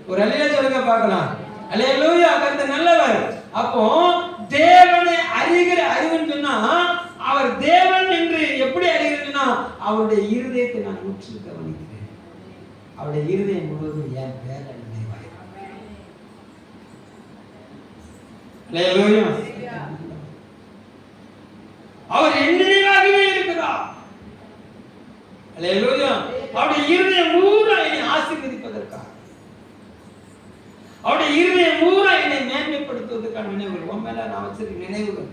ஒரு அல்லேலூயா சொல்லுங்க பார்க்கலாம். அல்லேலூயா. கர்த்தர் நல்லவர். அப்போ தேவனை அறிகிற அறிவுன்னு சொன்னா, அவர் தேவன் என்று எப்படி அறிகிறதுன்னா, அவருடைய இருதயத்தை நான் உற்று கவனிக்கிறேன். அவருடைய இருதயம் முழுவதும் என் பேர நினைவாயிருக்கிறது. அல்லேலூயா. அவர் என் நினைவாகவே இருக்கிறார். அல்லேலூயா. அவருடைய இருதயம் பூரா என்னை ஆசீர்வதிப்பதற்காக, அவருடைய இருதயம் பூரா என்னை மேன்மைப்படுத்துவதற்கான நினைவுகள். உண்மையில நான் வச்சிருக்க நினைவுகள்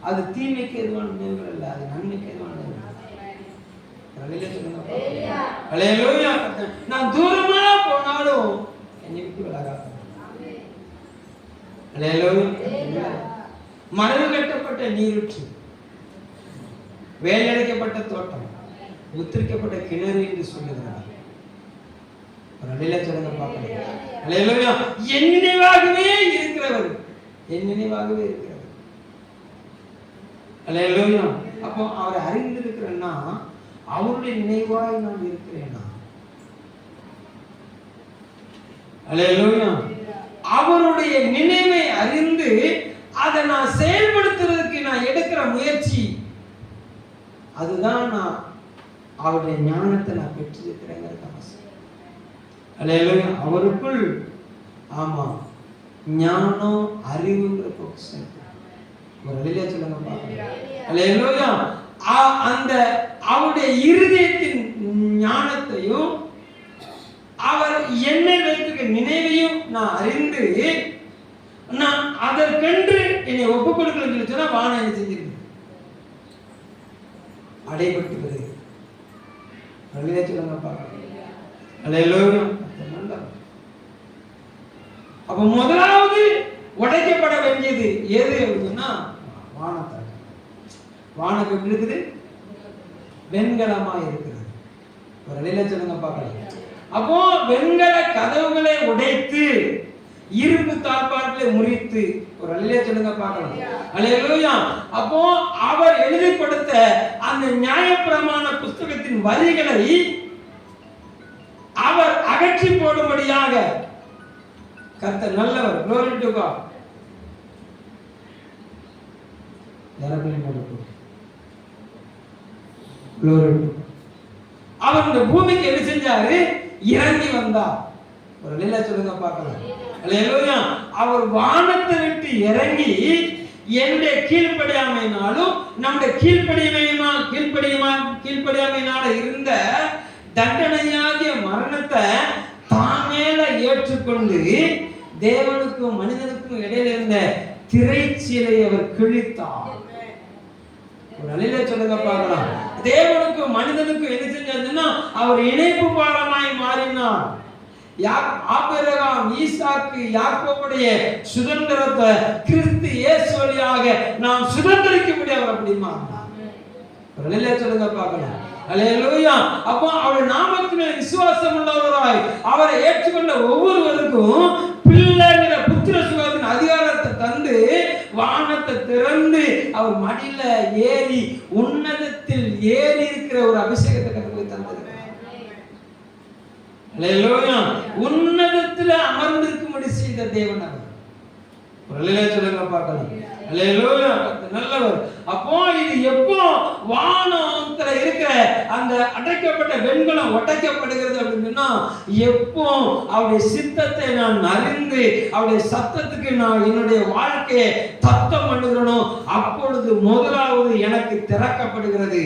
அது தீமைக்கு எதுவான நினைவுகள் அல்ல, அது நன்மைக்கு எதுவான நினைவுகள். அல்லேலூயா. நான் தூரமா போனாலும் என்னை விட்டு விலகாத. அல்லேலூயா. மரபு கட்டப்பட்ட நீரூற்று, வேலடைக்கப்பட்ட தோட்டம், முத்திரிக்கப்பட்ட கிணறு என்று சொல்லுகிறார். சொல்லுங்க பார்க்கலாம். அல்லேலூயா. என் நினைவாகவே இருக்கிறவர், என் நினைவாகவே இருக்கிறவர். அல்லேலூயா. அப்போ அவரை அறிந்திருக்கிறேன்னா அவருடைய நினைவாய் நான் இருக்கிறேன்னா. அல்லேலூயா. அவருடைய நினைவை அறிந்து அதை நான் செயல்படுத்துறதுக்கு நான் எடுக்கிற முயற்சி, அதுதான் நான் அவருடைய ஞானத்தை நான் பெற்றிருக்கிறேங்கிறது அவசியம். அல்லேலூயா. அவருக்குள் ஆமா ஞானம் அறிவுங்கிற பொக்கிஷம். ஒரு அல்லேலூயா சொல்லுங்க பாருங்க. அல்லேலூயா. அந்த அவருடைய இருதயத்தின் ஞானத்தையும் அவர் என்னை வைத்திருக்க நினைவையும் நான் அறிந்து நான் அதற்கென்று என்னை ஒப்புக் கொடுக்கணும்னு சொன்னா வானம் என்ன செஞ்சிருக்கு? அடைபட்டு வருது. அல்லேலூயா சொல்லுங்க பாருங்க. அல்லேலூயா. அப்ப முதலாவது உடைக்கப்பட வேண்டியது எது அப்படின்னா வானத்தை. வானம் எப்படி இருக்குது? வெண்கலமா இருக்கிறது. ஒரு அல்லேலூயா சொல்லுங்க பார்க்கலாம். அப்போ வெண்கல கதவுகளை உடைத்து இரும்பு தாழ்பாட்டிலே முறித்து, ஒரு அல்லேலூயா சொல்லுங்க பார்க்கலாம். அல்லேலூயா. அப்போ அவர் எழுதி கொடுத்த அந்த நியாயப்பிரமாண புஸ்தகத்தின் வரிகளை அவர் அகற்றி போடும்படியாக கர்த்தர் நல்லவர். Glory to God. அவர் இந்த பூமிக்கு என்ன செஞ்சாரு? இறங்கி வந்தார். ஒரு அல்லேலூயா சொல்லுங்க பார்க்கலாம். அல்லேலூயா. அவர் வானத்தை விட்டு இறங்கி என்னுடைய கீழ்ப்படியாமையினாலும் நம்முடைய கீழ்ப்படியாமையினால இருந்த தண்டனையாகிய மரணத்தை தாங்க தானியேலை ஏற்றுக்கொண்டு தேவனுக்கும் மனிதனுக்கும் இடையில இருந்த திரைச்சீலை அவர் கிழித்தார். ஒரு நிலையில சொல்லுங்க பார்க்கலாம். தேவனுக்கும் மனிதனுக்கும் என்ன செஞ்சாருன்னா அவர் இணைப்பு பாலமாய் மாறினார். ஆபிரகாம், ஈசாக்கு, யாக்கோபுடைய சுதந்திரத்தை கிறிஸ்து இயேசு வழியாக நாம் சுதந்திரிக்க முடியும். அவர் அப்படி மாறினார். ஒரு நிலையில சொல்லுங்க பார்க்கலாம். அல்லேலூயா. அப்போ அவர் நாமத்திலே விசுவாசம் உள்ளவராய் அவரை ஏற்றுக்கொண்ட ஒவ்வொருவருக்கும் பிள்ளைங்கிற புத்திர சுகத்தின் அதிகாரத்தை தந்து வானத்தை திறந்து அவர் மடியில ஏறி உன்னதத்தில் ஏறி இருக்கிற ஒரு அபிஷேகத்தை கற்றுக் தந்திருக்கிறார். அல்லேலூயா. உன்னதத்தில் அமர்ந்திருக்கும்படி செய்த தேவன் அவர். சொல்லுங்க பார்க்கலாம். அல்லேலூயா. நல்லவர். அப்போ இது எப்போ வானத்துல இருக்கிற அந்த அடைக்கப்பட்ட வெண்கலம் உடைக்கப்படுகிறது அப்படின்னா எப்போ அவருடைய சித்தத்தை நான் அறிந்து அவருடைய சத்தத்துக்கு நான் என்னுடைய வாழ்க்கையை தத்தம் பண்ணுகிறனோ அப்பொழுது முதலாவது எனக்கு திறக்கப்படுகிறது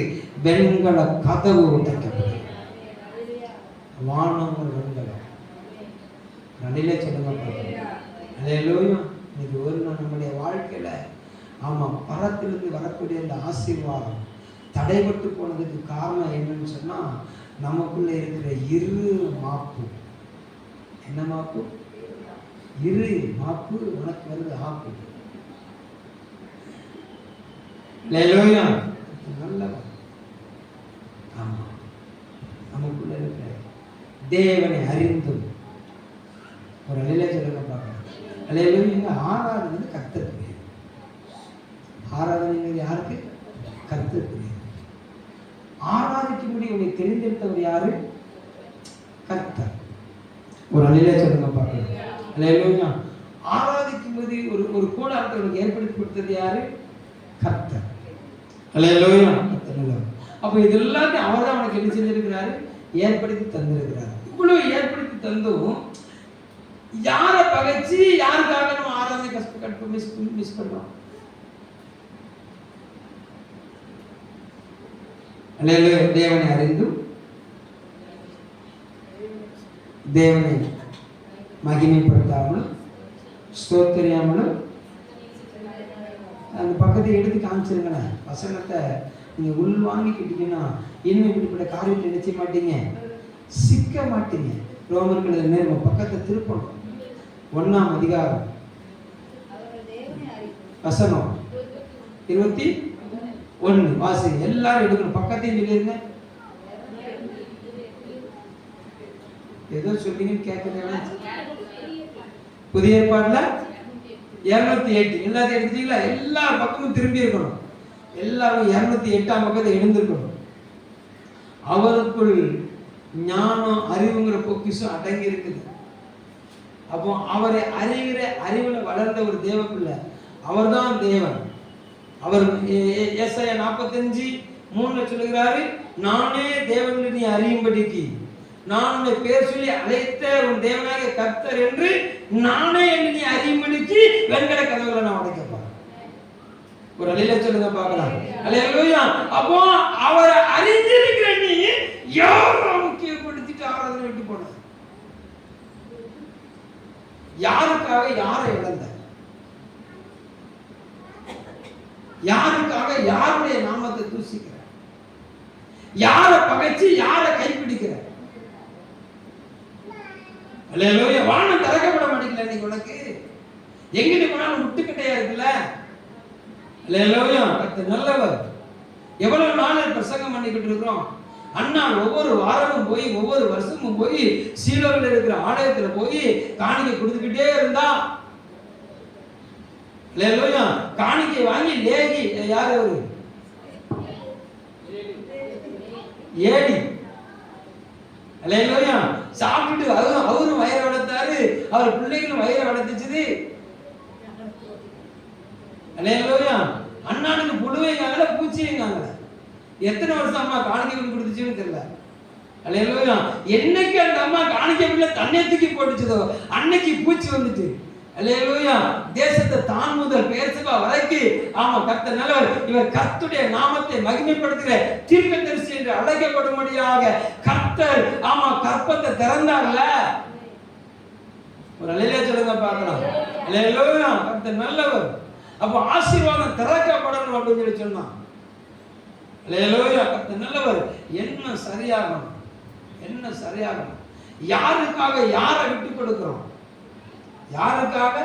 வெண்கல கதவு உடைக்கப்படுகிறது. வானம் வெண்கலம். நடுநிலை சொல்லுங்க பார்க்கலாம். அல்லேலூயா. இது ஒரு நாள் நம்முடைய வாழ்க்கையில பரத்திலிருந்து வரக்கூடிய இந்த ஆசீர்வாதம் தடைபட்டு போனதுக்கு காரணம் என்னன்னு சொன்னா நமக்குள்ள இருக்கிற இரு மாப்பு. என்ன மாப்பு? இரு மாப்பு. உனக்கு வருது ஆப்பு. அல்லேலூயா. நல்லவர். ஆமா, நமக்குள்ள இருக்கிற தேவனை அறிந்தும் ஒரு நிலையில சொல்லுங்க பார்க்கலாம். அல்லேலூயா. ஆராதனை கர்த்தருக்கு. ஆராதனை யாருக்கு? கர்த்தருக்கு. ஆராதிக்கும்படி உன்னை தெரிந்தெடுத்தவர் யாரு? கர்த்தர். ஒரு நிலையில சொல்லுங்க பார்க்கலாம். அல்லேலூயா. ஆராதிக்கும்போது ஒரு கூடாரத்தை உனக்கு ஏற்படுத்தி கொடுத்தது யாரு? கர்த்தர். அல்லேலூயா. அப்போ இது எல்லாத்தையும் அவர் தான் உனக்கு என்ன செஞ்சிருக்கிறாரு? ஏற்படுத்தி தந்திருக்கிறார். இவ்வளவு ஏற்படுத்தி தந்தும் யாரை பகைச்சு யாருக்காக நம்ம ஆராதனை கஷ்டப்பட்டு மிஸ் பண்றோம்? தேவனை அறிந்தும் தேவனை மகிமைப்படுத்தாமலும் ஸ்தோத்திரியாமலும் அந்த பக்கத்தை எடுத்து காமிச்சிருங்களேன். வசனத்தை நீங்க உள்வாங்கிக்கிட்டீங்கன்னா இனிமே இப்படிப்பட்ட காரியத்தை நினைச்ச மாட்டீங்க, சிக்க மாட்டீங்க. ரோமர்கள் நேரம் பக்கத்தை திருப்பணும். 1ஆம் அதிகாரம் வசனம் 21 வாசி. எல்லாரும் எடுக்கணும். பக்கத்தையும் சொல்லிருங்க. ஏதோ சொல்லிங்கன்னு கேட்கறீங்களா? புதிய ஏற்பாடுல 208 எல்லாத்தையும் எடுத்துட்டீங்களா? எல்லா பக்கமும் திரும்பி இருக்கணும். எல்லாரும் 208ஆம் பக்கத்தை எழுந்திருக்கணும். அவருக்குள் ஞானம் அறிவுங்கிற பொக்கிஷம் அடங்கி இருக்குது. அப்போ அவரை அறிகிற அறிவுல வளர்ந்த ஒரு தேவ பிள்ளை அவர் தான் தேவன். அவர் ஏசாயா 45:3 சொல்லுகிறாரு, நானே தேவன் நீ அறியும்படிக்கு நான் உன்னை பேர் சொல்லி அழைத்த உன் தேவனாக கர்த்தர் என்று நானே என்று நீ அறியும்படிக்கு வெண்கல கதவுகளை நான் உடைக்கப்பேன். ஒரு அலையில சொல்லுங்க பார்க்கலாம். அல்லேலூயா. அப்போ அவரை அறிஞ்சிருக்கிற நீ யாரை முக்கியப்படுத்திட்டு ஆராதனை விட்டு போன? யாருக்காக யாரை இழந்த? யாருக்காக யாருடைய நாமத்தை தூசிக்கிற? யாரை பகைச்சு யாரை கைப்பிடிக்கிற? அல்லேலூயா. வானம் திறக்கப்பட மாட்டேங்கல இன்னைக்கு உனக்கு. எங்கிட்டு போனாலும் முட்டுக்கட்டையா இருக்குல்ல. அல்லேலூயா. கர்த்தர் நல்லவர். எவ்வளவு நாள் பிரசங்கம் பண்ணிக்கிட்டு இருக்கிறோம். அண்ணா ஒவ்வொரு வாரமும் போய் ஒவ்வொரு வருஷமும் போய் சீலோவில் இருக்கிற ஆலயத்துல போய் காணிக்கை கொடுத்துக்கிட்டே இருந்தா. அல்லேலூயா. காணிக்கை வாங்கி லேகி யாரு? அவரு ஏடி. அல்லேலூயா. சாப்பிட்டு அவரும் வயிறை வளர்த்தாரு, அவர் பிள்ளைகளும் வயிறை வளர்த்துச்சுது. அல்லேலூயா. அண்ணானுக்கு புழுவைங்காங்கல பூச்சிங்காங்கல. எத்தனை வருஷம் அம்மா காணிக்கை கொடுத்துச்சுன்னு தெரியல. அல்லேலூயா. என்னைக்கு அந்த அம்மா காணிக்கை பிள்ளை தண்ணி தூக்கி போட்டுச்சதோ அன்னைக்கு பூச்சி வந்துட்டு. அல்லேலூயா. தேசத்தை தான் முதல் பேர்சபா வரைக்கும் கர்த்தர் நல்லவர். இவர் கர்த்தருடைய நாமத்தை மகிமைப்படுத்துகிற தீர்க்கதரிசி என்று அழைக்கப்படும்படியாக கர்த்தர் கற்பத்தை திறந்தார்ல. ஒரு அல்லேலூயா சொல்லுங்க பார்க்கலாம். அல்லேலூயா, கர்த்தர் நல்லவர். அப்ப ஆசீர்வாதம் திறக்கப்படணும் அப்படின்னு சொல்லி சொன்னான். அல்லேலூயா, கர்த்தர் நல்லவர். என்ன சரியாகணும், என்ன சரியாகணும், யாருக்காக யாரை விட்டு கொடுக்கிறோம், யாருக்காக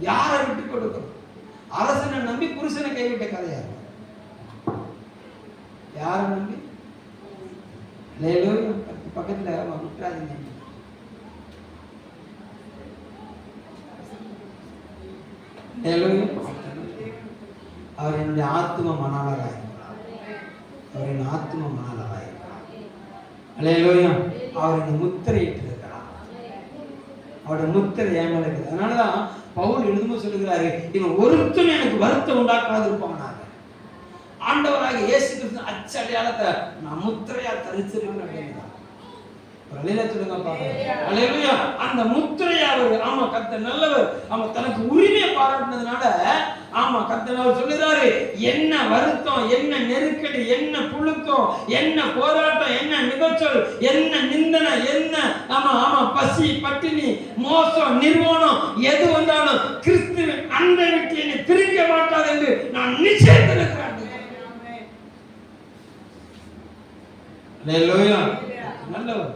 யாரை விட்டு கொடுக்கிறோம். அரசனை நம்பி புருஷனை கைவிட்ட கதையா, யாரை நம்பி? அல்லேலூயா, பக்கத்துல விட்டுறாதீங்க. அவர் என்னுடைய ஆத்ம மணாளராய், அவர் என் ஆத்ம மணாளராய். அல்லேலூயா, அவர் என்னை முத்திரையிட்டிருக்கிறார். அவருடைய முத்திரை ஏன் மேல இருக்குது. அதனாலதான் பவுல் எழுதும்போது சொல்லுகிறாரு, இவன் ஒருத்தன் எனக்கு வருத்தம் உண்டாக்காது இருப்பாங்க. ஆண்டவராக இயேசு கிறிஸ்து அச்சடையாளத்தை நான் முத்திரையா தரிச்சிருக்கேன் அப்படின்னா சொல்லுங்க பாருங்க. அல்லேலூயா, அந்த முத்திரையை அவர் ஆமா கர்த்தர் நல்லவர். அவன் தனக்கு உரிமையை பாராட்டினதுனால ஆமா கர்த்தர் சொல்லுறாரு, என்ன வருத்தம், என்ன நெருக்கடி, என்ன புழுக்கம், என்ன போராட்டம், என்ன நிகழ்ச்சல், என்ன நிந்தனை, என்ன ஆமா ஆமா பசி பட்டினி மோசம் நிர்வாணம் எது வந்தாலும் கிறிஸ்துவின் அன்பை விட்டு என்னை பிரிக்க மாட்டார் என்று நான் நிச்சயத்திருக்கிறேன். அல்லேலூயா, நல்லவர்.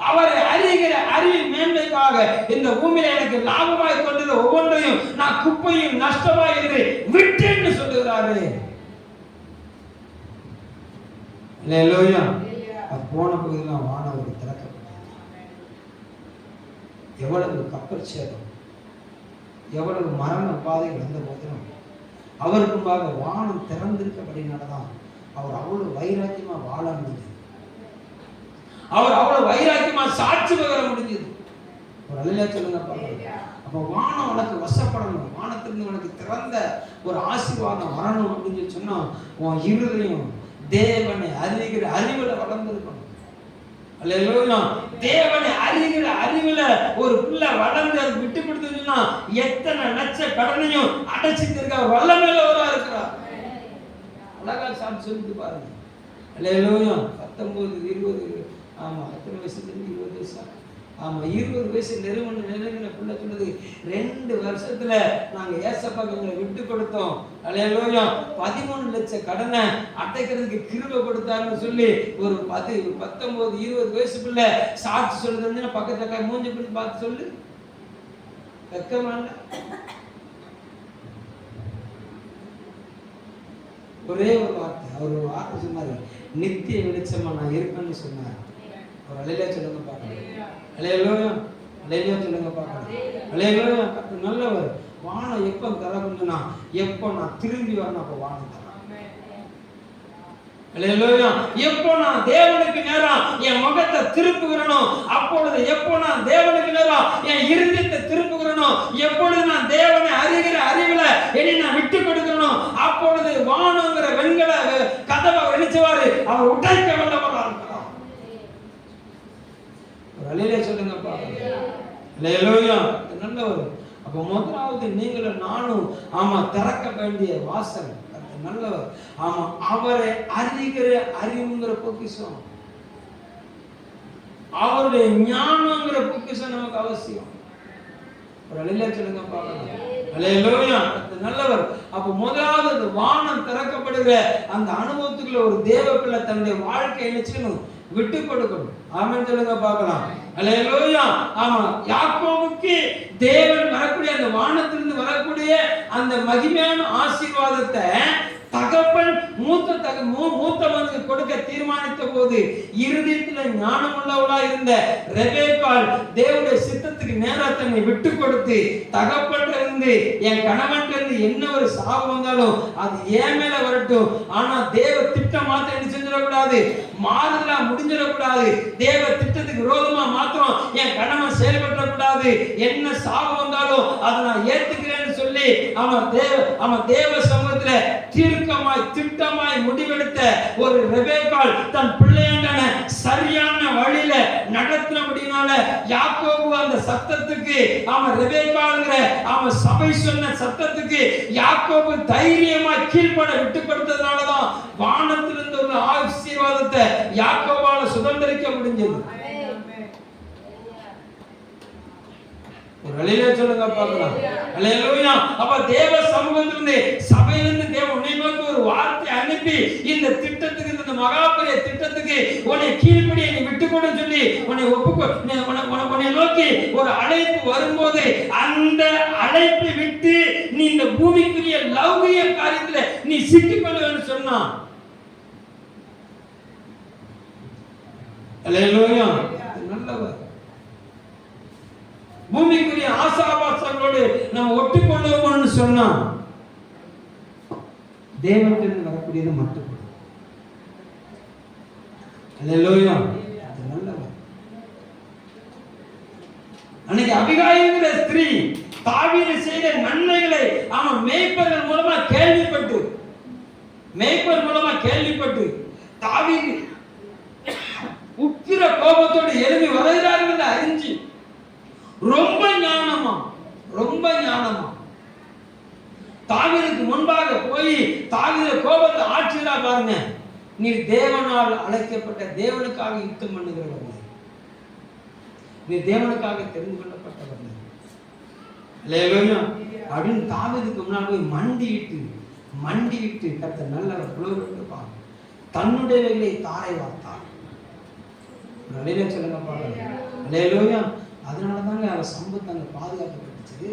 அவரை அறிகிற அறிவின் மேன்மைக்காக இந்த பூமியில எனக்கு லாபமாய் கொண்டது ஒவ்வொன்றையும் நான் குப்பையும் நஷ்டமாய் இருந்து விட்டேன்னு சொல்லுகிறாரு. அல்லேலூயா, போன பகுதியில் வானவருக்கு திறக்கப்பட்டது. எவ்வளவு கப்பல் சேதம், எவ்வளவு மரண பாதைகள் வந்த போதிலும் அவருக்குமாக வானம் திறந்திருக்கப்படினால்தான் அவர் அவ்வளவு வைராக்கியமா வாழ முடிஞ்சது. அவர் அவ்வளவு வைராக்கியமா சாட்சி பகர முடிஞ்சது. ஒரு அல்லேலூயா சொல்லுங்க பாருங்க. அப்ப வானம் உனக்கு வசப்படணும், வானத்திலிருந்து உனக்கு திறந்த ஒரு ஆசீர்வாதம் வரணும் அப்படின்னு சொல்லி சொன்னா உன் இருதயம் தேவனை அறிகிற அறிவுல வளர்ந்திருக்கணும். அல்லேலூயா, தேவனை அறிகிற அறிவுல ஒரு பிள்ளை வளர்ந்து அது விட்டு கொடுத்ததுன்னா எத்தனை லட்ச கடனையும் அடைச்சிட்டு இருக்க வல்லமையிலவரா இருக்கிறார். அழகா சாட்சி சொல்லிட்டு பாருங்க. அல்லேலூயா, 19 20 ஆமா எத்தனை வயசுல 20 வயசா ஆமா 20 வயசு நெருங்கின பிள்ளை சொல்லுது, 2 வருஷத்துல நாங்க ஏசப்பாக்கு எங்களை விட்டு கொடுத்தோம். அல்லேலூயா, 13 லட்சம் கடனை அடைக்கிறதுக்கு கிருபை கொடுத்தாருன்னு சொல்லி ஒரு 19 20 வயசு பிள்ளை சாட்சி சொல்லுதுன்னு பக்கத்துல மூஞ்சி பிள்ளை பார்த்து சொல்லு. வெக்கமான ஒரே ஒரு வார்த்தை, அவர் ஒரு வார்த்தை சொன்னாரு, நித்திய வெளிச்சமா நான் இருப்பேன்னு சொன்னார். ஒரு அல்லேலூயா சொல்லுங்க பாக்கலாம். அல்லேலூயா, அல்லேலூயா சொல்லுங்க பாக்கலாம். அல்லேலூயா, கர்த்தர் நல்லவர். வானம் எப்ப திறக்கும்னா எப்போ நான் திரும்பி வரணும், அப்போ வானம் திறக்கும். அல்லேலூயா, எப்போ நான் தேவனுக்கு நேரா என் முகத்தை திருப்புகிறனோ அப்பொழுது, எப்போ நான் தேவனுக்கு நேரா என் இருதயத்தை திருப்புகிறனோ, எப்பொழுது நான் தேவனை அறிகிற அறிவுல என்னை நான் விட்டு கொடுக்கிறனோ அப்பொழுது வானங்கிற வெண்கல கதவை வெளிச்சவாரு அவர் உடைக்க வல்லவரா இருக்கிறார். அல்லேலூயா சொல்லுங்க பாருங்க. அல்லேலூயா, நல்லவர். அப்ப முதலாவது நீங்களும் நானும் ஆமா திறக்க வேண்டிய வாசல் நல்லவர். ஆமா, அவரை அறிகிற அறிவுங்கிற பொக்கிஷம், அவருடைய ஞானங்கிற பொக்கிஷம் நமக்கு அவசியம். ஒரு அல்லேலூயா சொல்லுங்க பாருங்க. அல்லேலூயா, நல்லவர். அப்ப முதலாவது வானம் திறக்கப்படுகிற அந்த அனுபவத்துக்குள்ள ஒரு தேவ பிள்ளை தன்னுடைய வாழ்க்கையை நினைச்சுக்கணும், விட்டு கொடுக்கணும். ஆமென் சொல்லுங்க பார்க்கலாம். அல்லேலூயா, ஆமா யாக்கோபுக்கு தேவன் வரக்கூடிய அந்த வானத்திலிருந்து வரக்கூடிய அந்த மகிமையான ஆசீர்வாதத்தை தகப்பன் மூத்தவனுக்கு கொடுக்க தீர்மானித்த போது இருதயத்தில் ஞானம் உள்ளவளா இருந்த ரெபேக்காள் தேவனுடைய சித்தத்துக்கு நேரா தன்னை விட்டு கொடுத்து, தகப்பன் இருந்து என் கணவன் இருந்து என்ன ஒரு சாவு வந்தாலும் அது ஏன் மேல வரட்டும், ஆனா தேவ திட்டம் மாத்திரம் என்ன செஞ்சிடக்கூடாது, மாறுதலா முடிஞ்சிடக்கூடாது, தேவ திட்டத்துக்கு விரோதமா மாத்திரம் என் கணவன் செயல்படக்கூடாது, என்ன சாவு வந்தாலும் அதை நான் ஏத்துக்கிறேன்னு சொல்லி அவன் தேவ சமூகத்துல தீர்க்கமாய் திட்டமாய் முடிவெடுத்த ஒரு ரெபேக்காள் தன் பிள்ளையான சரியான வழியில நடத்தினபடினால யாக்கோபு அந்த சத்தத்துக்கு அவன் ரெபேக்காள்ங்கிற அவன் சபை சொன்ன சத்தத்துக்கு யாக்கோபு தைரியமாய் கீழ்ப்பட விட்டு கொடுத்ததுனாலதான் வானத்திலிருந்து ஒரு ஆசீர்வாதத்தை யாக்கோபால சுதந்திரிக்க முடிஞ்சது. ஒரு வழியில சொல்லுங்க பார்க்கலாம். அல்லேலூயா. அப்ப தேவ சமூகத்திலிருந்து சபையிலிருந்து தேவன் உன்னை நோக்கி ஒரு வார்த்தை அனுப்பி இந்த திட்டத்துக்கு, இந்த மகாபெரிய திட்டத்துக்கு உன்னை கீழ்ப்படிய நீ விட்டுக்கொடு சொல்லி உன்னை நோக்கி ஒரு அழைப்பு வரும்போது அந்த அழைப்பை விட்டு நீ இந்த பூமிக்குரிய லௌகிய காரியத்துல நீ சிக்கிக்கொள்ளுன்னு சொன்னா, அல்லேலூயா, நல்லவர். பூமிக்குரிய ஆசாபாசங்களோடு நம்ம ஒட்டிக்கொள்ளுவோம்னு சொன்னா தேவனிடம் வரக்கூடியது மட்டும். அல்லேலூயா, அது நல்லவர். அன்னைக்கு அபிகாயிங்கிற ஸ்திரீ தாவீது செய்த நன்மைகளை அவன் மேய்ப்பர்கள் மூலமா கேள்விப்பட்டு தாவீது உக்கிர கோபத்தோடு எழுப்பி வருகிறார்கள் அறிஞ்சு ரொம்ப ஞானமா தாவீதுக்கு முன்பாக போய் தாவீது கோபத்தை ஆட்சியா பாருங்க, நீ தேவனால் அழைக்கப்பட்ட, தேவனுக்காக யுத்தம் பண்ணுகிறவர்கள், நீ தேவனுக்காக தெரிந்து கொள்ளப்பட்டவர்கள் அப்படின்னு தாவீதுக்கு முன்னாடி போய் மண்டியிட்டு கர்த்தர் நல்லவர் புலவருப்பார் தன்னுடையவைகளை தாரை வார்த்தார். சொல்லுங்க பாருங்க. அதனாலதாங்க அவர் சம்பத்து அங்க பாதுகாக்கப்பட்டுச்சு.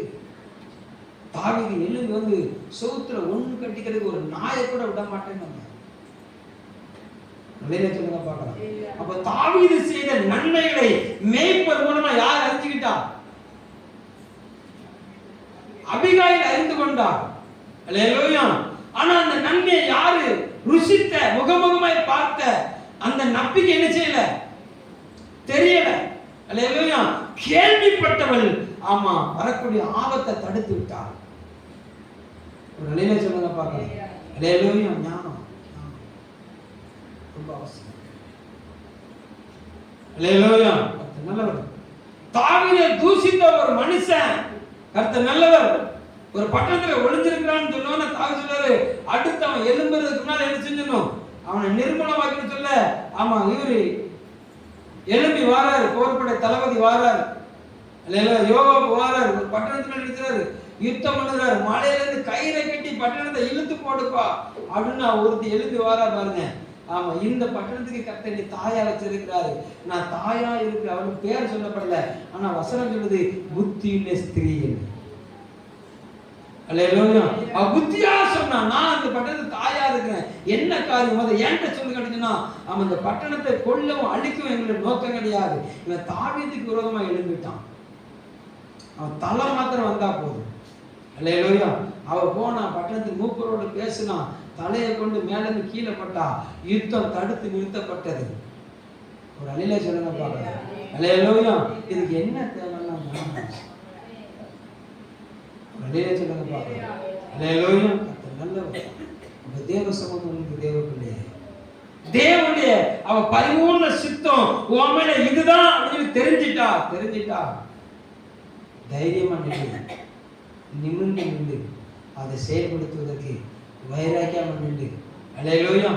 தாவீது எழுந்து வந்து சோத்துல ஒண்ணு கட்டிக்கிறதுக்கு ஒரு நாயை கூட விட மாட்டேன்னு சொல்லுங்க பார்க்கலாம். அப்ப தாவீது செய்த நன்மைகளை மேய்ப்பர் மூலமா யார் அறிஞ்சுக்கிட்டா? அபிகாயில் அறிந்து கொண்டார். அல்லேலூயா. ஆனா அந்த நன்மையை யாரு ருசித்த, முகமுகமாய் பார்த்த அந்த நம்பிக்கை என்ன செய்யல, தெரியல. அல்லேலூயா. கேள்விப்பட்டவள் ஆமா வரக்கூடிய ஆபத்தை தடுத்து விட்டார். ஒரு நிலையில சொல்லுங்க பார்க்கலாம். அல்லேலூயா. ஞானம் ரொம்ப அவசியம். அல்லேலூயா. நல்லவர். தாவீதை தூஷித்த ஒரு மனுஷன் கர்த்தர் நல்லவர். ஒரு பட்டணத்துல ஒளிஞ்சிருக்கிறான்னு சொன்னோன்னு தாவீது சொல்றாரு, அடுத்து அவன் எழும்புறதுக்கு முன்னால என்ன செஞ்சணும், அவனை நிர்மூலமாக்கி சொல்ல, ஆமா இவரு எழும்பி வாராரு, போர்படை தளபதி வாராரு, யோவாபு வாராரு, ஒரு பட்டணத்துல நிறுத்துறாரு, யுத்தம் பண்ணுறாரு, மலையில இருந்து கயிறை கட்டி பட்டணத்தை இழுத்து போடுப்பா அப்படின்னு ஒருத்தி எழும்பி வாரா பாருங்க. ஆமா, இந்த பட்டணத்துக்கு கர்த்தர் நீ தாயா வச்சிருக்கிறாரு, நான் தாயா இருக்கு, அவளுக்கு பேர் சொல்லப்படல, ஆனா வசனம் சொல்லுது புத்தியுள்ள ஸ்திரீ. அல்லேலூயா. புத்தியா சொன்னா, நான் அந்த பட்டணத்துக்கு தாயா இருக்கிறேன், என்ன காரியம் அதை என்கிட்ட சொல்லு கிடைச்சுன்னா, அவன் இந்த பட்டணத்தை கொல்லவும் அழிக்கவும் எங்களுடைய நோக்கம் கிடையாது. இவன் தாவீதுக்கு விரோதமா எழும்பிட்டான், அவன் தலை மாத்திரம் வந்தா போதும். அல்லேலூயா. அவ போனா பட்டணத்துக்கு மூப்பரோடு பேசினா, தலையை கொண்டு மேல இருந்து கீழே பட்டா, யுத்தம் தடுத்து நிறுத்தப்பட்டது. ஒரு அலையில சொல்லுங்க பாருங்க. அல்லேலூயா. இதுக்கு என்ன தேவைன்னா அலையில சொல்லுங்க பாருங்க. அல்லேலூயா. நல்லவர். அந்த தேவ சமூகம் தேவ பிள்ளையே, தேவனுடைய அவ பரிபூர்ண சித்தம் உன் மேல இதுதான் அப்படின்னு தெரிஞ்சிட்டா தைரியமா நிமிர்ந்து நின்று அதை செயல்படுத்துவதற்கு வைராக்கியமா நின்று, அல்லேலூயா,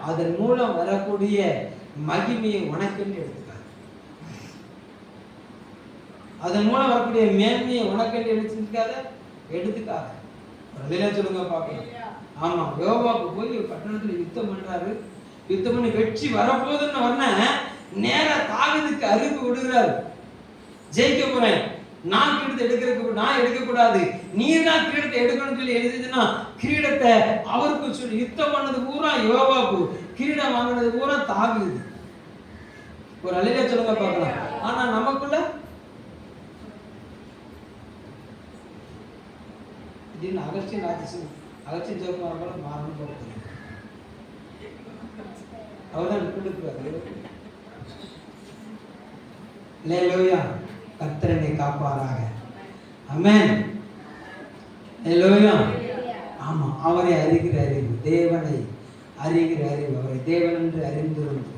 அதன் மூலம் வரக்கூடிய மகிமையை உனக்கென்று எடுத்துக்காது, அதன் மூலம் வரக்கூடிய மேன்மையை உனக்கென்று எடுத்துக்காத. சொல்லுங்க பார்க்கலாம். ஆமா, யோவாபு போய் பட்டணத்துல யுத்தம் பண்றாரு, யுத்தம் பண்ணி வெற்றி வரப்போகுதுன்னு வர்ண நேரா தாவீதுக்கு அறிவிப்பு விடுகிறாரு, ஜெயிக்க போறேன், நான் கிரீடத்தை நான் எடுக்கக்கூடாது, நீ தான் கிரீடத்தை எடுக்கணும்னு சொல்லி எழுதினா, கிரீடத்தை அவருக்கு சொல்லி யுத்தம் பண்ணது பூரா யோவாபு, கிரீடம் வாங்கினது பூரா தாவீது. ஒரு அலையில சொல்லுங்க பார்க்கலாம். ஆனா நமக்குள்ள திடீர்னு அகர்ச்சின் ஜோக்குமார் போல மாறணும் போகிறது, அவர்தான் கொடுக்குறாரு. அல்லேலூயா. கர்த்தரை காப்பாராக. ஆமென். அல்லேலூயா. ஆமா, அவரை அறிகிற அறிவு, தேவனை அறிகிற அறிவு, அவரை தேவன் என்று அறிந்திருந்து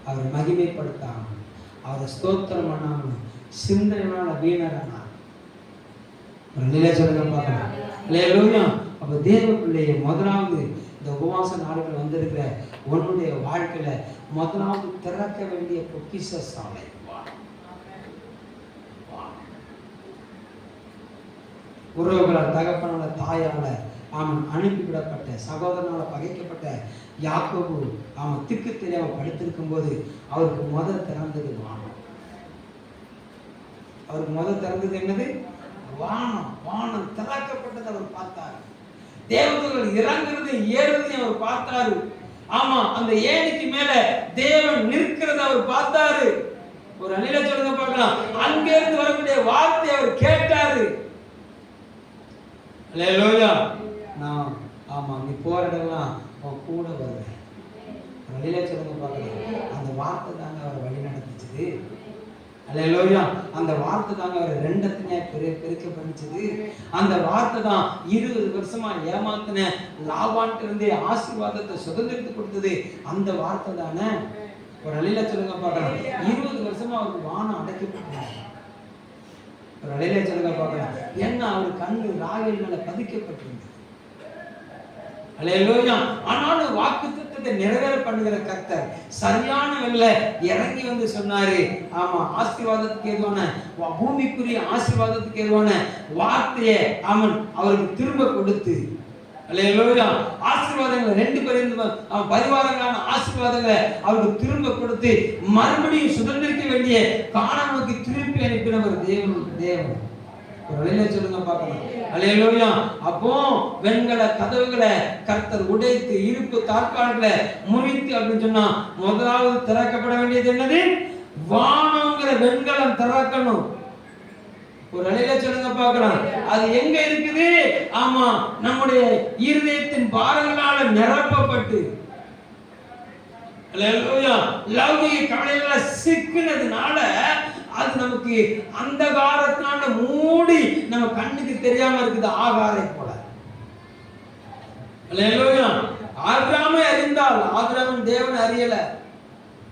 அவரை மகிமைப்படுத்தாமல், அவரை ஸ்தோத்திரம் பண்ணாமல், சிந்தனையான வீணரானார். ஒரு நிலை சொல்லுங்க பார்க்கலாம். அல்லேலூயா. அப்ப தேவ பிள்ளையை முதலாவது இந்த உபவாச நாடுகள் வந்திருக்கிற உன்னுடைய வாழ்க்கையில முதலாவது திறக்க வேண்டிய பொக்கிஷ சாலை. உறவுகளால், தகப்பனால, தாயால அவன் அனுப்பிவிடப்பட்ட, சகோதரனால பகைக்கப்பட்ட யாக்கோபு அவன் திக்கு தெரியாம படுத்திருக்கும் போது அவருக்கு திறந்தது வானம். அவருக்கு திறந்தது என்னது? வானம். வானம் திறக்கப்பட்டது அவர் பார்த்தார். தேவதூதர்கள் இறங்குறது ஏறுறதையும் அவர் பார்த்தாரு. ஆமா, அந்த ஏணிக்கு மேல தேவன் நிற்கிறத அவர் பார்த்தாரு. ஒரு அணில சொல்லுங்க பார்க்கலாம். அங்கிருந்து வரக்கூடிய வார்த்தை அவர் கேட்டாரு. அல்லேலூயா. நான் ஆமா, நீ போற இடம்லாம் அவன் கூட வருவேன். அணில சொல்லுங்க பார்க்கலாம். அந்த வார்த்தை தாங்க அவர் வழி நடத்திச்சது. அல்லேலூயா. அந்த வார்த்தை தாங்க அவர் ரெண்டத்தினே பெருக்க பண்ணிச்சது. அந்த வார்த்தை தான் 20 வருஷமா ஏமாத்தின லாபான்ட்டு இருந்தே ஆசீர்வாதத்தை சுதந்திரத்து கொடுத்தது. அந்த வார்த்தை தானே. ஒரு அழில சொல்லுங்க பார்க்கலாம். 20 வருஷமா அவருக்கு வானம் அடைக்கப்பட்டார். ஒரு அழில சொல்லுங்க பார்க்கலாம். ஏன்னா அவர் கண்ணு ராகேல் மேல பதிக்கப்பட்டிருந்தது. அல்லேலூயா. ஆனாலும் வாக்குத்தத்தத்தை நிறைவேற பண்ணுகிற கர்த்தர் சரியான வேளையில இறங்கி வந்து சொன்னாரு. ஆமா, ஆசீர்வாதத்துக்கு ஏதுவான, பூமிக்குரிய ஆசீர்வாதத்துக்கு ஏதுவான வார்த்தையை அவன் அவருக்கு திரும்ப கொடுத்து, அல்லேலூயா, ஆசீர்வாதங்களை 2 பேரும் அவன் பரிவாரங்களான ஆசீர்வாதங்களை அவருக்கு திரும்ப கொடுத்து மறுபடியும் சுதந்திரிக்க வேண்டிய கானானுக்கு திருப்பி அனுப்பினவர் தேவன். ஒரு வழியில சொல்லுங்க பார்க்கலாம். அல்லேலூயா. அப்போ வெண்கல கதவுகளை கர்த்தர் உடைத்து இருப்பு தாழ்பாள்களை முறித்து அப்படின்னு சொன்னா முதலாவது திறக்கப்பட வேண்டியது என்னது? வானங்கிற வெண்கலம் திறக்கணும். ஒரு வழியில சொல்லுங்க பார்க்கலாம். அது எங்க இருக்குது? ஆமா, நம்முடைய இருதயத்தின் பாரங்களால நிரப்பப்பட்டு, அல்லேலூயா, லௌகிக கவலைகளை சிக்கினதுனால அது நமக்கு அந்தகாரத்தினால மூடி நம்ம கண்ணுக்கு தெரியாம இருக்குது. ஆகாரை போல. அல்லேலூயா. ஆபிரகாமை அறிந்தால் ஆபிரகாம் தேவனை அறியல.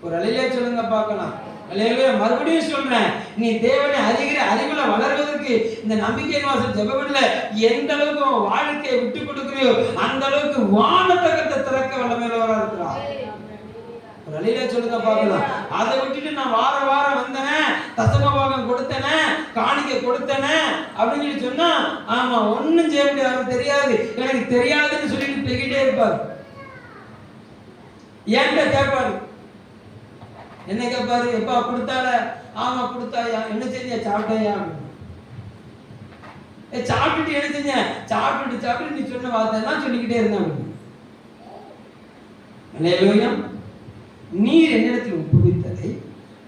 ஒரு அழிலே சொல்லுங்க பார்க்கலாம். அல்லேலூயா. மறுபடியும் சொல்றேன், நீ தேவனை அறிகிற அறிவுல வளர்வதற்கு இந்த நம்பிக்கையின் வாசல் ஜெபம்ல எந்த அளவுக்கு வாழ்க்கையை விட்டு கொடுக்கிறியோ அந்த அளவுக்கு வானத்தகத்தை திறக்க வல்லமையுள்ளவரா இருக்கிறார். ஒரு அழில சொல்லுங்க பார்க்கலாம். அதை விட்டுட்டு நான் வாரம் வந்தேனே, தசமபாகம் கொடுத்தேனே, காணிக்கை கொடுத்தேனே அப்படின்னு சொல்லி சொன்னா ஆமா ஒன்னும் செய்ய முடியாது. தெரியாது, எனக்கு தெரியாதுன்னு சொல்லிட்டு போய்கிட்டே இருப்பாரு. ஏன்ட்ட கேட்பாரு, என்ன கேட்பாரு? எப்பா கொடுத்தால? ஆமா கொடுத்தாயா. என்ன செஞ்ச? சாப்பிட்டாயா? சாப்பிட்டுட்டு என்ன செஞ்ச? சாப்பிட்டு நீ சொன்ன வார்த்தை சொல்லிக்கிட்டே இருந்தாங்க. அல்லேலூயா. நீர் என்னிடத்தில் ஒப்புவித்ததை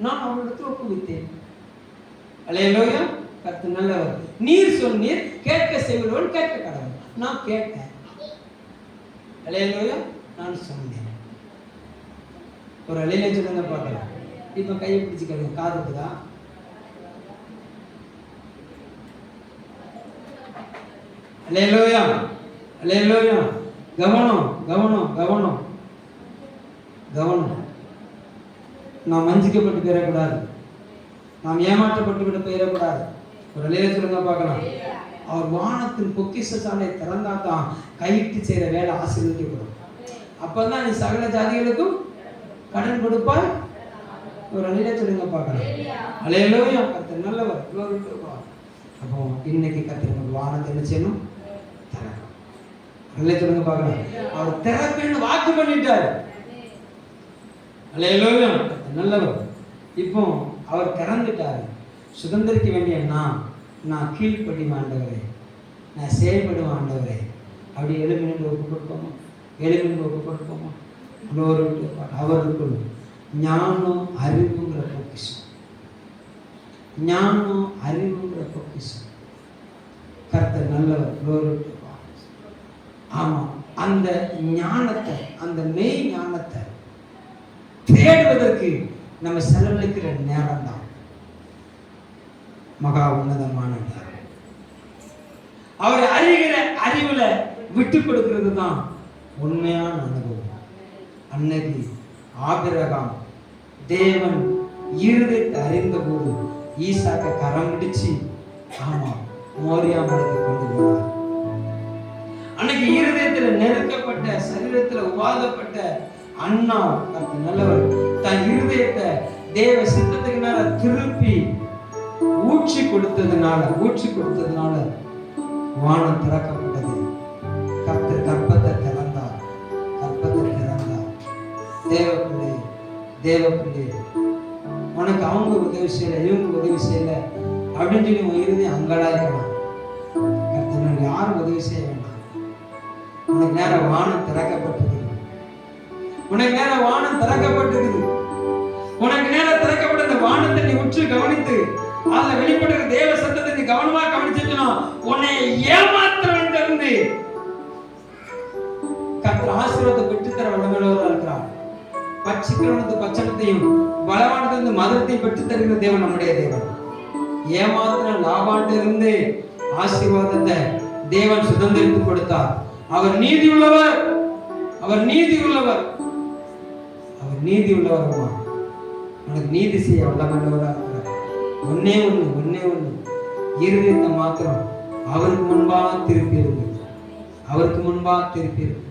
நான் அவரிடத்தில் ஒப்புவித்தேன். அல்லேலூயா. கர்த்தர் நல்லவர். நீர் சொன்னீர், கேட்க செய்வன் கேட்க கடவுள். நான் கேட்டேன். அல்லேலூயா. நான் சொன்னேன். ஒரு அழில சொல்லுங்க பார்க்கலாம். இப்ப கையை பிடிச்சுக்க, காதுக்குதா? அல்லேலூயா. அல்லேலூயா. கவனம் கவனம் கவனம் கவனம். நாம் வஞ்சிக்கப்பட்டு போயிடக்கூடாது. நாம் ஏமாற்றப்பட்டு விட போயிடக்கூடாது. ஒரு அழில சொல்லுங்க பார்க்கலாம். அவர் வானத்தின் பொக்கிஷ சாலை திறந்தா தான் கையிட்டு செய்யற வேலை ஆசீர்வதிக்கப்படும். அப்பதான் நீ சகல ஜாதிகளுக்கும் கடன் கொடுப்பாய். ஒரு அழில சொல்லுங்க பார்க்கலாம். அல்லேலூயா. கர்த்தர் நல்லவர். அப்போ இன்னைக்கு கர்த்தர் வானத்தை என்ன செய்யணும்? திறக்கணும். அழில சொல்லுங்க பார்க்கலாம். அவர் திறப்பேன்னு வாக்கு பண்ணிட்டாரு. அல்லேலூயா. நல்லவர். இப்போ அவர் திறந்துட்டாரு. சுதந்திரிக்க வேண்டிய நான் கீழ்ப்படியும் ஆண்டவரே, நான் செயல்படும் ஆண்டவரே. அப்படி எழுமின்னு ஒப்பு கொடுப்போமா? எழுமின்னு ஒப்பு கொடுப்போமா? அவருக்குள் ஞானம் அறிவுங்கிற பொக்கிஷம், ஞானம் அறிவுங்கிற பொக்கிஷம். கர்த்தர் நல்லவர். ஆமா, அந்த ஞானத்தை, அந்த மெய் ஞானத்தை தேடுவதற்கு நம்ம செலவழிக்கிற நேரம் தான் மகா உன்னதமான நேரம். அவரை அறிகிற அறிவுல விட்டு கொடுக்கிறது தான் உண்மையான அனுபவம். அன்னைக்கு ஆபிரகாம் தேவன் இருதயத்தை அறிந்த போது ஈசாக்க கரம் பிடிச்சு ஆமா மோரியா மலைக்கு கொண்டு போனார். அன்னைக்கு இருதயத்துல நெருக்கப்பட்ட, சரீரத்துல உபாதப்பட்ட அண்ணா நல்லவர் தன் இருதயத்தை தேவ சித்தத்துக்கு மேல திருப்பி ஊற்றி கொடுத்ததுனால வானம் திறக்கப்பட்டது. கர்த்தர் கற்பத்தை திறந்தார். தேவப்பிள்ளை, தேவப்பிள்ளை, உனக்கு அவங்க உதவி செய்யல, இவங்க உதவி செய்யல அப்படின்னு சொல்லி உன் இறுதி அங்கலாய்க்கலாம். கர்த்தர் யாரும் உதவி செய்ய வேண்டாம். உனக்கு நேரம் வானம் திறக்கப்பட்டிருக்குது. உனக்கு நேரம் வானம் திறக்கப்பட்டிருக்குது. உனக்கு நேரம் திறக்கப்பட்ட இந்த வானத்தை நீ உற்று கவனித்து அதுல வெளிப்படுகிற தேவ சத்தத்தை நீ கவனமா கவனிச்சுட்டா உன்னை ஏமாத்திரவன் இருந்து கர்த்தர் ஆசீர்வாதத்தை பெற்றுத்தர வல்லமையுள்ளவராக இருக்கிறார். பட்சிக்கிறவனுக்கு பட்சணத்தையும் பலவானது மதத்தையும் பெற்றுத் தருகிற தேவன் நம்முடைய தேவன். ஏமாத்திர லாபாண்டு இருந்து ஆசீர்வாதத்தை தேவன் சுதந்திரித்து கொடுத்தார். அவர் நீதி உள்ளவர், அவர் நீதி உள்ளவர், அவர் நீதி உள்ளவர். உனக்கு நீதி செய்ய வல்லமையுள்ளவராக இருக்கிறார். ஒன்னே ஒண்ணு இருதயத்தை மாத்திரம் அவருக்கு முன்பாக திருப்பி இருக்கு. அவருக்கு முன்பாக திருப்பி இருக்கு.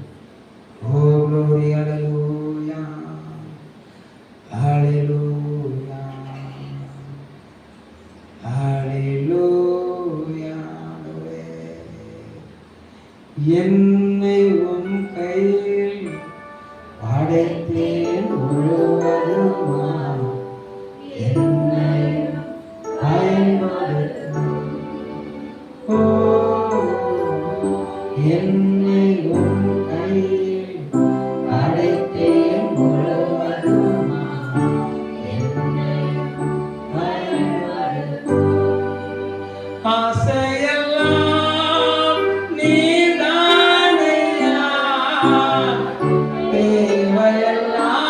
ஓ glory, hallelujah, hallelujah, hallelujah. என்னை உன் கையில் படைத்தேன் முழுவதுமா, என்னை பயன்படுத்து. ஓ என்னை உன் கையில் படைத்தேன் முழுவதுமா, என்னை பயன்படுத்து. ஆசையெல்லாம் நீதானையா, தேவையெல்லாம்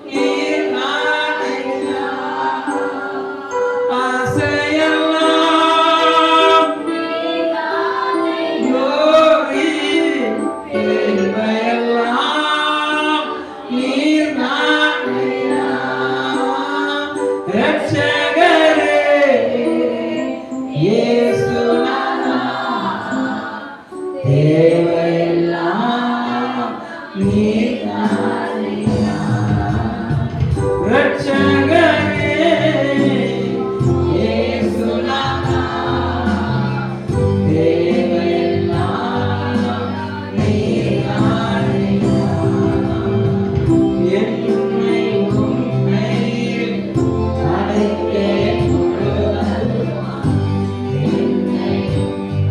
நீதானையா. ஆசையெல்லாம் glory, தேவையெல்லாம் நீதானையா. ரட்சகரே இயேசுநாதா, தேவையெல்லாம் நீதானையா. ரட்சகரே இயேசுநாதா, தேவையெல்லாம் நீதானையா. என்னை உன் கையில் படைத்தேன் முழுவதுமா, என்னை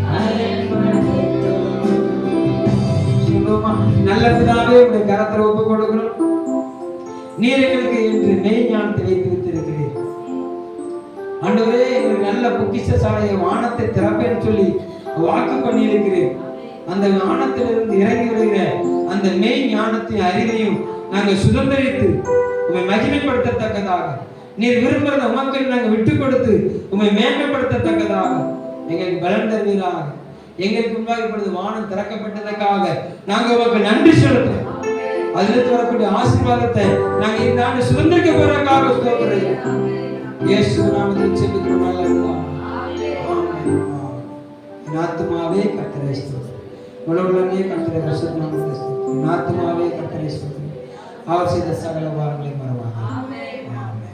பயன்படுத்தும். சொல்லுமா, நல்ல பிதாவே உடைய கரத்தில் ஒப்புக் கொடுக்கிறோம். நீர் எங்களுக்கு என்று மெய் ஞானத்தை வைத்து வைத்திருக்கிறீர். ஆண்டவரே, எங்களுக்கு நல்ல பொக்கிஷசாலையை வானத்தை திறப்பேன்னு சொல்லி வாக்கு பண்ணி இருக்கிறீர். அந்த ஞானத்திலிருந்து இறங்கி வருகிற அந்த மெய் ஞானத்தின் அறிவையும் நாங்கள் சுதந்திரித்து உண்மை மகிமைப்படுத்தத்தக்கதாக, நீர் விரும்புகிறத உமக்கு நாங்கள் விட்டு கொடுத்து உண்மை மேன்மைப்படுத்தத்தக்கதாக எங்களுக்கு பலன் தருவீராக. எங்களுக்கு முன்பாக வானம் திறக்கப்பட்டதற்காக நாங்கள் உமக்கு நன்றி செலுத்துவோம். அதிலிருந்து வரக்கூடிய ஆசீர்வாதத்தை நாங்கள் இந்த ஆண்டு சுதந்திரிக்க போறதுக்காக ஸ்தோத்திரம். இயேசு நாமத்தில் ஜெபிக்கிறோம் நல்ல பிதாவே. ஆமென். என் ஆத்துமாவே கர்த்தரை ஸ்தோத்திரி, உலகமே கர்த்தரை பரிசுத்த நாமத்தை ஸ்தோத்திரி. என் ஆத்துமாவே கர்த்தரை ஸ்தோத்திரி, அவர் செய்த சகல வாரங்களை மறவாதே.